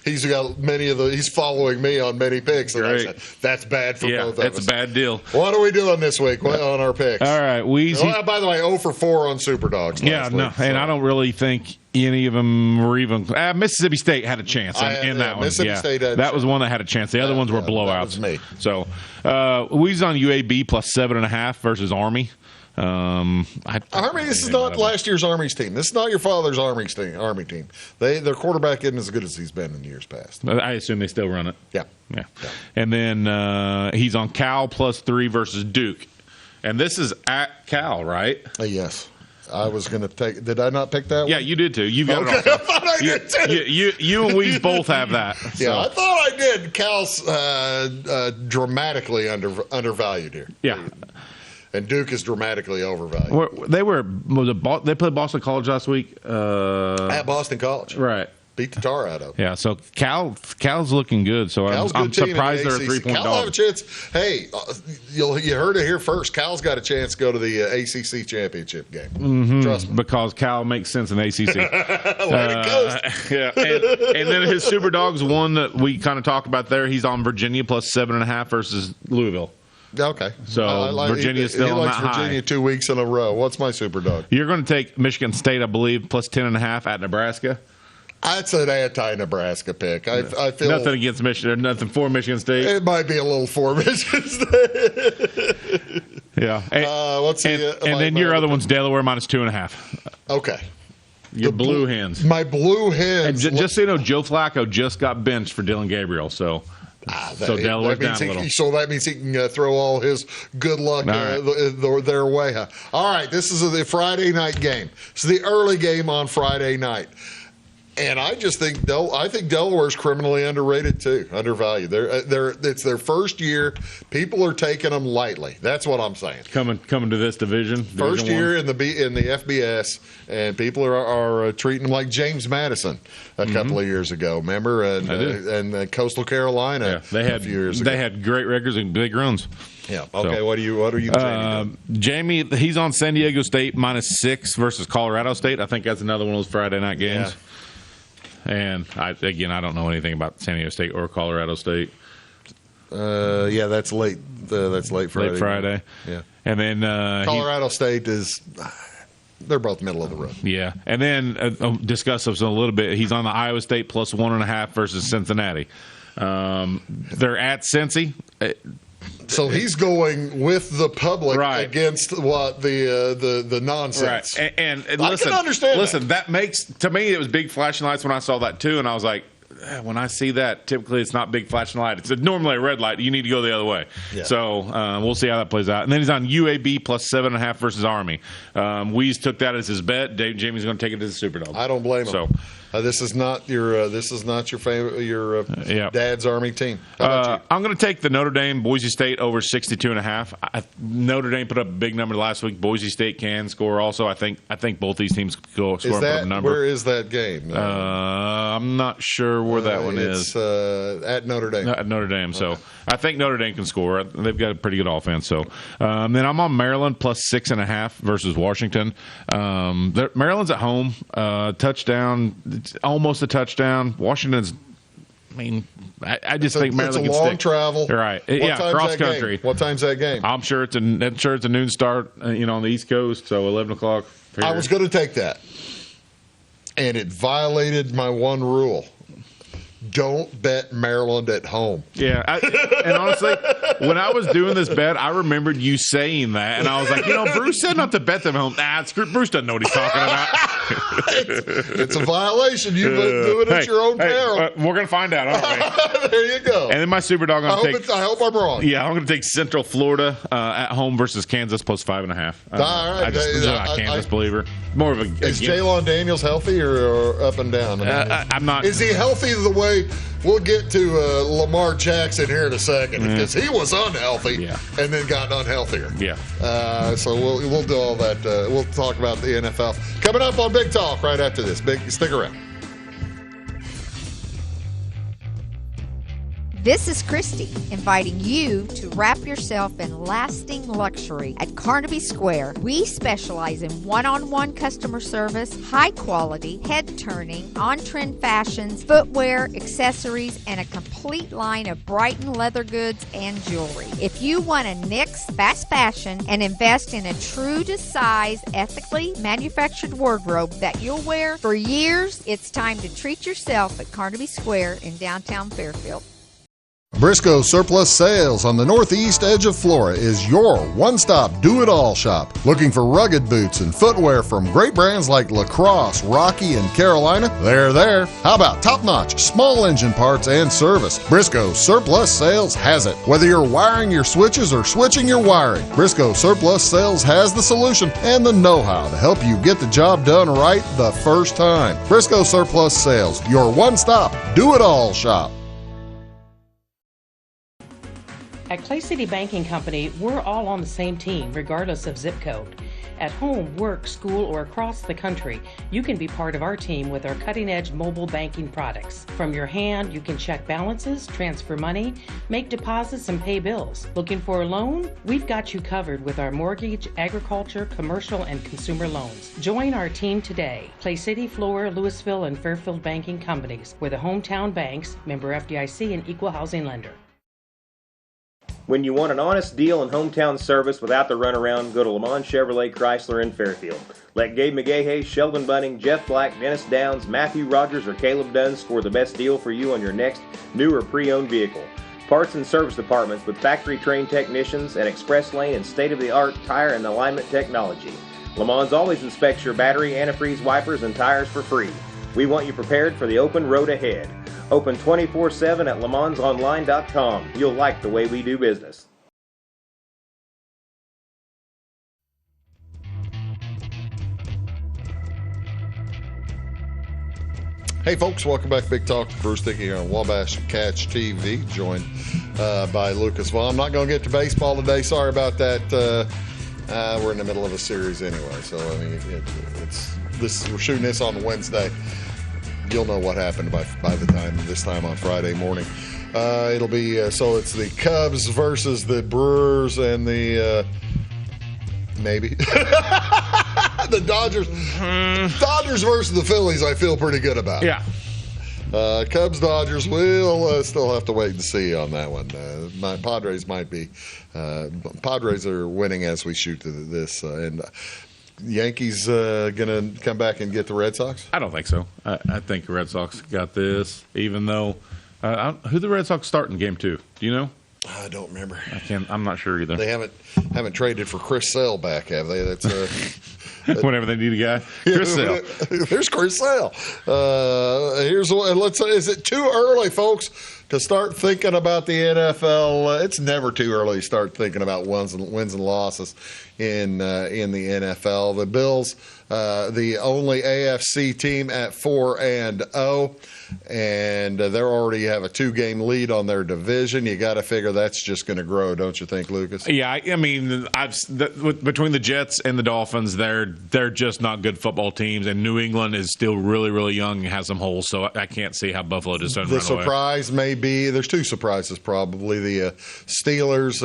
he's following me on many picks." And I said, "That's bad for both of us." It's a bad deal. What are we doing this week on our picks? All right, Weeze. By the way, 0 for 4 on Super Dogs. And I don't really think any of them were even. Mississippi State had a chance in that one. Mississippi State had that was one that had a chance. The other ones were blowouts. That was me. So Weeze on UAB plus 7.5 versus Army. Army. This is not last year's Army's team. This is not your father's Army team. Their quarterback isn't as good as he's been in years past. I assume they still run it. Yeah. And then he's on Cal plus 3 versus Duke, and this is at Cal, right? Yes. I was going to take. Did I not pick that one? Yeah, you did too. You got it. I thought I did too. You and we both have that. So. Yeah, I thought I did. Cal's dramatically undervalued here. Yeah. And Duke is dramatically overvalued. They played Boston College last week. At Boston College. Right. Beat the tar out of them. Yeah, so Cal's looking good. So I'm surprised they're a 3-point dog. Cal have a chance. Hey, you heard it here first. Cal's got a chance to go to the ACC championship game. Mm-hmm, Trust me. Because Cal makes sense in ACC. Let it go. Yeah, and then his Super Dogs one that we kind of talked about there. He's on Virginia plus 7.5 versus Louisville. Okay. So Virginia's still on that high. Virginia 2 weeks in a row. What's my Super Dog? You're going to take Michigan State, I believe, plus 10.5 at Nebraska. That's an anti-Nebraska pick. I feel nothing against Michigan, nothing for Michigan State. It might be a little for Michigan State. Yeah. And then your other one's Delaware minus 2.5. Okay. Your Blue Hens. My Blue Hens. And just so you know, Joe Flacco just got benched for Dylan Gabriel. So So Delaware's down a little. So that means he can throw all his good luck their way. All right, this is the Friday night game. It's the early game on Friday night. And I just think Delaware's criminally underrated too, undervalued. It's their first year. People are taking them lightly. That's what I'm saying. Coming to this division. First year in the FBS, and people are treating them like James Madison a couple of years ago. Remember, and Coastal Carolina a few years ago. They had great records and big runs. Yeah. Okay. So, what are you Jamie, he's on San Diego State -6 versus Colorado State. I think that's another one of those Friday night games. Yeah. And I don't know anything about San Diego State or Colorado State. That's late. That's late Friday. Late Friday. Yeah. And then Colorado State they're both middle of the road. Yeah. And then discuss this a little bit. He's on the Iowa State +1.5 versus Cincinnati. They're at Cincy. So he's going with the public against what the nonsense. Right. And I listen, can understand. Listen, that makes, to me, it was big flashing lights when I saw that too, and I was like, when I see that, typically it's not big flashing light. It's normally a red light. You need to go the other way. Yeah. So we'll see how that plays out. And then he's on UAB +7.5 versus Army. Weeze took that as his bet. Jamie's going to take it as a Superdog. I don't blame him. This is not your favorite dad's Army team. I'm going to take the Notre Dame Boise State over 62.5. Notre Dame put up a big number last week. Boise State can score also. I think both these teams score a number. Where is that game? I'm not sure where that one is. At Notre Dame. At Notre Dame. Okay. So I think Notre Dame can score. They've got a pretty good offense. So then I'm on Maryland +6.5 versus Washington. Maryland's at home. Touchdown. It's almost a touchdown. Washington's. I just think Maryland can stick. It's a long travel. Right. Cross country. What time's that game? I'm sure it's a noon start. On the East Coast, so 11 o'clock. I was going to take that, and it violated my one rule. Don't bet Maryland at home. Yeah, and honestly, when I was doing this bet, I remembered you saying that, and I was like, Bruce said not to bet them home. Bruce doesn't know what he's talking about. It's a violation. You've been doing it at your own peril. We're going to find out, aren't we? There you go. And then my Superdog, I hope I'm wrong. Yeah, I'm going to take Central Florida at home versus Kansas +5.5. All right. I'm not a Kansas believer. More of a. Is Jalon Daniels healthy or up and down? I'm not. Is he healthy the way? We'll get to Lamar Jackson here in a second because he was unhealthy and then got unhealthier. Yeah. So we'll do all that. We'll talk about the NFL coming up on Big Talk right after this. Stick around. This is Christy inviting you to wrap yourself in lasting luxury at Carnaby Square. We specialize in one-on-one customer service, high quality, head-turning, on-trend fashions, footwear, accessories, and a complete line of Brighton leather goods and jewelry. If you want to nix fast fashion and invest in a true-to-size, ethically manufactured wardrobe that you'll wear for years, it's time to treat yourself at Carnaby Square in downtown Fairfield. Briscoe Surplus Sales on the northeast edge of Flora is your one-stop do-it-all shop. Looking for rugged boots and footwear from great brands like Lacrosse, Rocky, and Carolina? They're there. How about top-notch small engine parts and service? Briscoe Surplus Sales has it. Whether you're wiring your switches or switching your wiring, Briscoe Surplus Sales has the solution and the know-how to help you get the job done right the first time. Briscoe Surplus Sales, your one-stop do-it-all shop. At Clay City Banking Company, we're all on the same team, regardless of zip code. At home, work, school, or across the country, you can be part of our team with our cutting-edge mobile banking products. From your hand, you can check balances, transfer money, make deposits, and pay bills. Looking for a loan? We've got you covered with our mortgage, agriculture, commercial, and consumer loans. Join our team today. Clay City, Flora, Louisville, and Fairfield Banking Companies. We're the hometown banks, member FDIC, and equal housing lender. When you want an honest deal and hometown service without the runaround, go to Lamont Chevrolet Chrysler in Fairfield. Let Gabe McGahey, Sheldon Bunning, Jeff Black, Dennis Downs, Matthew Rogers, or Caleb Dunn score the best deal for you on your next new or pre-owned vehicle. Parts and service departments with factory-trained technicians and express lane and state-of-the-art tire and alignment technology. Lamont's always inspects your battery, antifreeze, wipers, and tires for free. We want you prepared for the open road ahead. Open 24/7 at lemansonline.com. You'll like the way we do business. Hey folks, welcome back. Big Talk. Bruce Dickey here on Wabash Catch TV, joined by Lucas Vaughan. I'm not going to get to baseball today. Sorry about that. We're in the middle of a series anyway, so I mean, we're shooting this on Wednesday. You'll know what happened by the time this time on Friday morning. It'll be so it's the Cubs versus the Brewers and the maybe the Dodgers. Dodgers versus the Phillies. I feel pretty good about. Yeah. Cubs Dodgers. We'll still have to wait and see on that one. My Padres might be. Padres are winning as we shoot to this and. Yankees going to come back and get the Red Sox? I don't think so. I think the Red Sox got this, even though who the Red Sox start in Game 2? Do you know? I don't remember. I'm not sure either. They haven't traded for Chris Sale back, have they? That's whenever they need a guy. Chris Sale. There's Chris Sale. Here's what. Let's say, is it too early, folks, to start thinking about the NFL? It's never too early to start thinking about wins and losses in the NFL. The Bills, the only AFC team at 4-0. And they already have a 2-game lead on their division. You got to figure that's just going to grow, don't you think, Lucas? Yeah, I mean, between the Jets and the Dolphins, they're just not good football teams, and New England is still really, really young and has some holes. So I can't see how Buffalo just doesn't run away. The surprise may be there's two surprises probably: the Steelers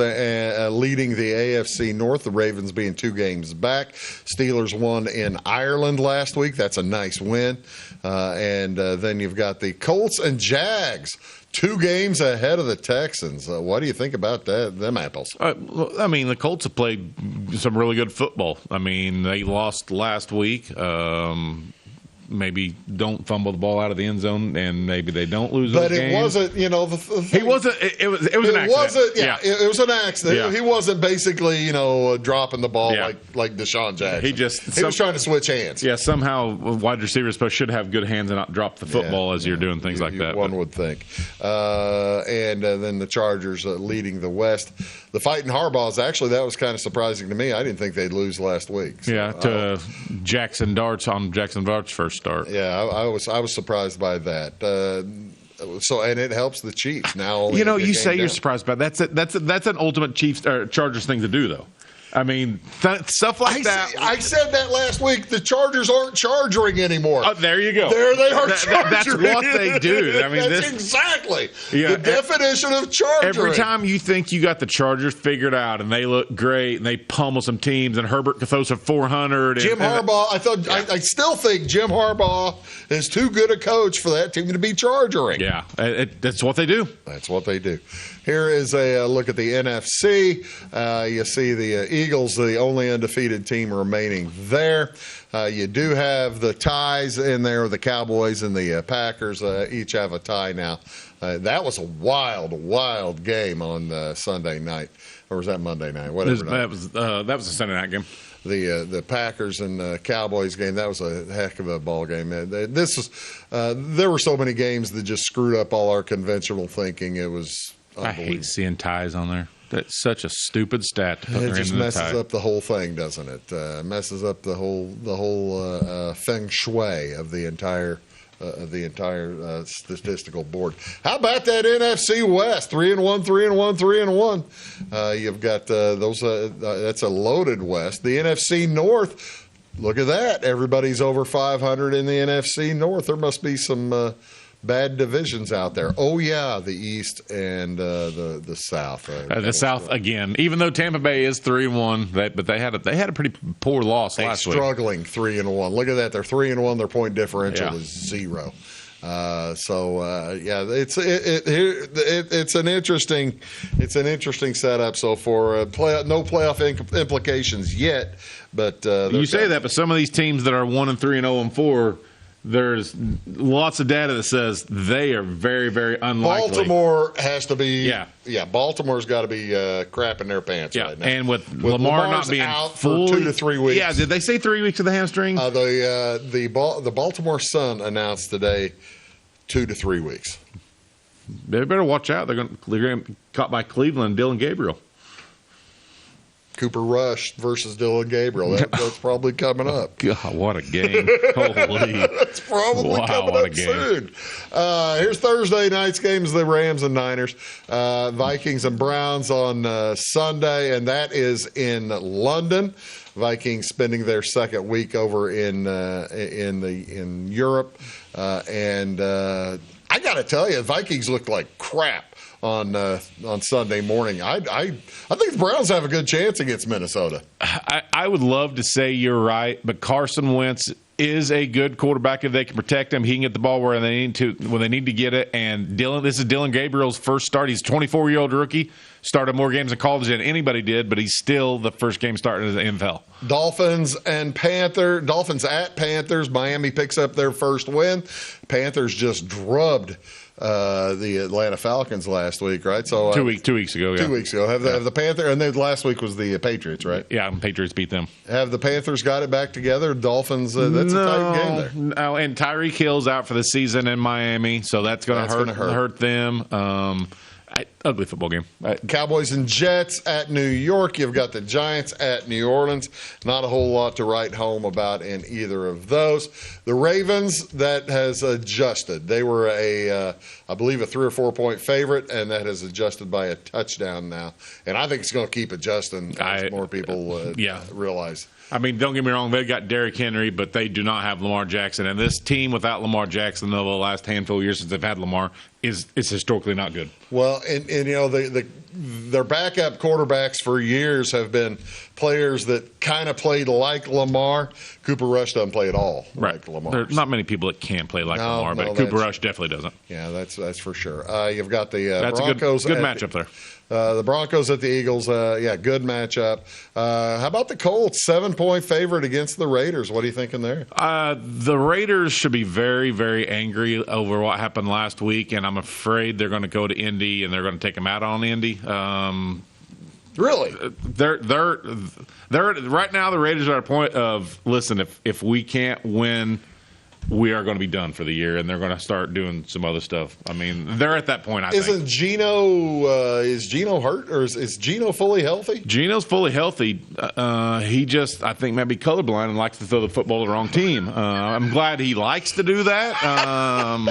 leading the AFC North, the Ravens being 2 games back. Steelers won in Ireland last week. That's a nice win. And then you've got the Colts and Jags, 2 games ahead of the Texans. What do you think about them apples? I mean, the Colts have played some really good football. I mean, they lost last week. Maybe don't fumble the ball out of the end zone, and maybe they don't lose. But those it games. wasn't, he wasn't. It was an accident. It was an accident. Yeah. He wasn't basically, dropping the ball like Deshaun Jackson. He was trying to switch hands. Yeah, somehow wide receivers should have good hands and not drop the football as you're doing things like that. One would think. And then the Chargers leading the West. The Fighting Harbaughs, actually, that was kind of surprising to me. I didn't think they'd lose last week. So, to Jackson Dart's first start. Yeah, I was surprised by that. And it helps the Chiefs now. You say you're surprised by that. That's an ultimate Chiefs or Chargers thing to do, though. I mean, stuff like that. I said that last week. The Chargers aren't charging anymore. Oh, there you go. There they are charging. That's what they do. I mean, that's exactly the definition of charging. Every time you think you got the Chargers figured out and they look great and they pummel some teams and Herbert could throw some 400. Jim Harbaugh, I still think Jim Harbaugh is too good a coach for that team to be charging. Yeah, that's what they do. That's what they do. Here is a look at the NFC. You see the Eagles, the only undefeated team remaining there. You do have the ties in there. The Cowboys and the Packers each have a tie now. That was a wild, wild game on Sunday night. Or was that Monday night? Whatever. That was a Sunday night game. The Packers and Cowboys game, that was a heck of a ball game. There were so many games that just screwed up all our conventional thinking. It was I hate seeing ties on there. That's such a stupid stat to put it just messes tie. up the whole thing, doesn't it? Messes up the whole feng shui of the entire statistical board. How about that NFC West? 3-1, 3-1, 3-1. You've got those. That's a loaded West. The NFC North. Look at that. Everybody's over 500 in the NFC North. There must be some bad divisions out there. Oh yeah, the East and the South. The South again. Even though Tampa Bay is 3-1, but they had a pretty poor loss last week. Struggling 3-1. Look at that. They're 3-1. Their point differential is 0. It's an interesting setup. So for no playoff implications yet, but you say that, but some of these teams that are 1-3 and 0-4. There's lots of data that says they are very, very unlikely. Baltimore has to be. Yeah. Baltimore's got to be crapping their pants right now. And with Lamar not being out full, for 2 to 3 weeks. Yeah, did they say 3 weeks of the hamstring? The Baltimore Sun announced today 2 to 3 weeks. They better watch out. They're going to get caught by Cleveland, Dylan Gabriel. Cooper Rush versus Dylan Gabriel. That's probably coming up. God, what a game. Holy. That's probably coming up soon. Here's Thursday night's games, the Rams and Niners. Vikings and Browns on Sunday, and that is in London. Vikings spending their second week over in Europe. And I got to tell you, Vikings looked like crap on Sunday morning. I think the Browns have a good chance against Minnesota. I would love to say you're right, but Carson Wentz is a good quarterback if they can protect him. He can get the ball where they need to get it. And this is Dylan Gabriel's first start. He's a 24-year-old rookie. Started more games in college than anybody did, but he's still the first game starting in the NFL. Dolphins at Panthers. Miami picks up their first win. Panthers just drubbed the Atlanta Falcons last week, right? So 2 weeks ago. Yeah. 2 weeks ago. Have the Panthers, and then last week was the Patriots, right? Yeah, Patriots beat them. Have the Panthers got it back together? Dolphins, that's a tight game there. No, and Tyreek Hill's out for the season in Miami, so that's going to hurt them. Ugly football game. Cowboys and Jets at New York. You've got the Giants at New Orleans. Not a whole lot to write home about in either of those. The Ravens, that has adjusted. They were I believe, a 3 or 4 point favorite, and that has adjusted by a touchdown now. And I think it's going to keep adjusting as more people realize. I mean, don't get me wrong, they got Derrick Henry, but they do not have Lamar Jackson. And this team without Lamar Jackson over the last handful of years since they've had Lamar is historically not good. Well, and their backup quarterbacks for years have been players that kind of played like Lamar. Cooper Rush doesn't play at all like Lamar. There's not many people that can play like Lamar, but Cooper Rush definitely doesn't. Yeah, that's for sure. You've got the that's Broncos. Good matchup there. The Broncos at the Eagles, good matchup. How about the Colts? 7-point favorite against the Raiders. What are you thinking there? The Raiders should be very, very angry over what happened last week, and I'm afraid they're going to go to Indy and they're going to take them out on Indy. Really? They're right now. The Raiders are at a point of listen. If we can't win, we are going to be done for the year, and they're going to start doing some other stuff. I mean, they're at that point. Isn't is Geno hurt, or is Geno fully healthy? Geno's fully healthy. He just, I think, might be colorblind and likes to throw the football to the wrong team. I'm glad he likes to do that.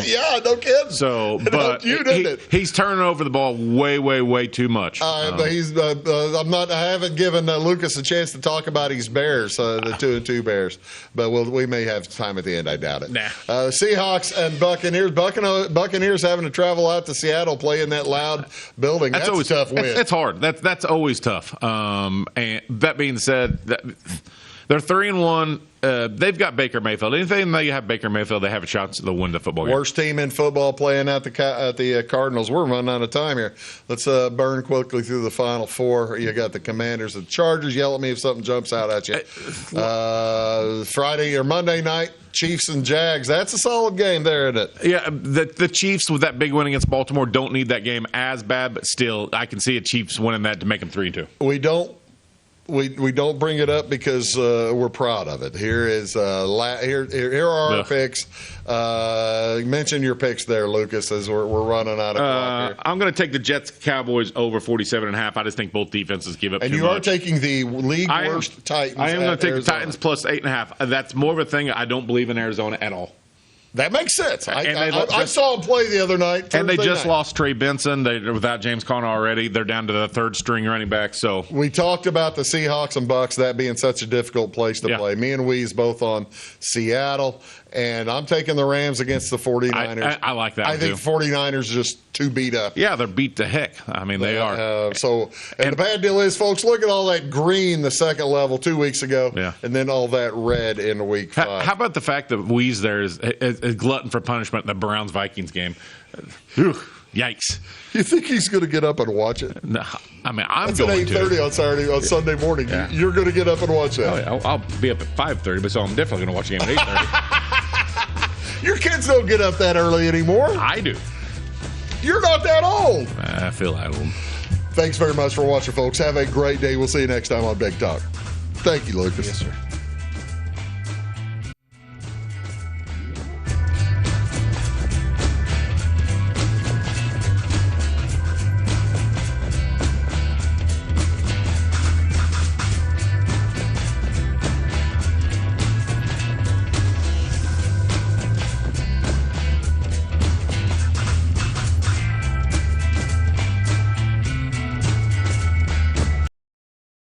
Yeah, no kidding. So, but he's turning over the ball way too much. I haven't given Lucas a chance to talk about his Bears, the 2-2 Bears, but we may have time at the end. I doubt it. Nah. Seahawks and Buccaneers. Buccaneers having to travel out to Seattle, play in that loud building. That's always a tough win. It's hard. That's always tough. And that being said, they're 3-1. They've got Baker Mayfield. Anything they have Baker Mayfield, they have a shot to win the football game. Worst team in football playing at the Cardinals. We're running out of time here. Let's burn quickly through the final four. You got the Commanders and Chargers. Yell at me if something jumps out at you. Friday or Monday night, Chiefs and Jags. That's a solid game there, isn't it? Yeah, the Chiefs with that big win against Baltimore don't need that game as bad, but still, I can see a Chiefs winning that to make them 3-2. We don't bring it up because we're proud of it. Here are our picks. Mention your picks there, Lucas, as we're running out of clock here. I'm going to take the Jets Cowboys over 47.5. I just think both defenses give up too much. And you are taking the league worst Titans. I am going to take the Titans plus 8.5. That's more of a thing. I don't believe in Arizona at all. That makes sense. I saw him play the other night. And they just lost Trey Benson. They're without James Conner already. They're down to the third string running back. So we talked about the Seahawks and Bucks, that being such a difficult place to play. Me and Weeze both on Seattle. And I'm taking the Rams against the 49ers. I like that. I think the 49ers are just too beat up. Yeah, they're beat to heck. I mean, they are. And the bad deal is, folks, look at all that green the second level 2 weeks ago, and then all that red in week 5. How about the fact that Weeze there is a glutton for punishment in the Browns-Vikings game? Whew, yikes. You think he's going to get up and watch it? No, I mean, I'm That's going at 8:30 on Sunday morning. Yeah. You're going to get up and watch that. Oh, yeah. I'll be up at 5:30, but so I'm definitely going to watch the game at 8:30. Your kids don't get up that early anymore. I do. You're not that old. I feel that old. Thanks very much for watching, folks. Have a great day. We'll see you next time on Big Talk. Thank you, Lucas. Yes, sir.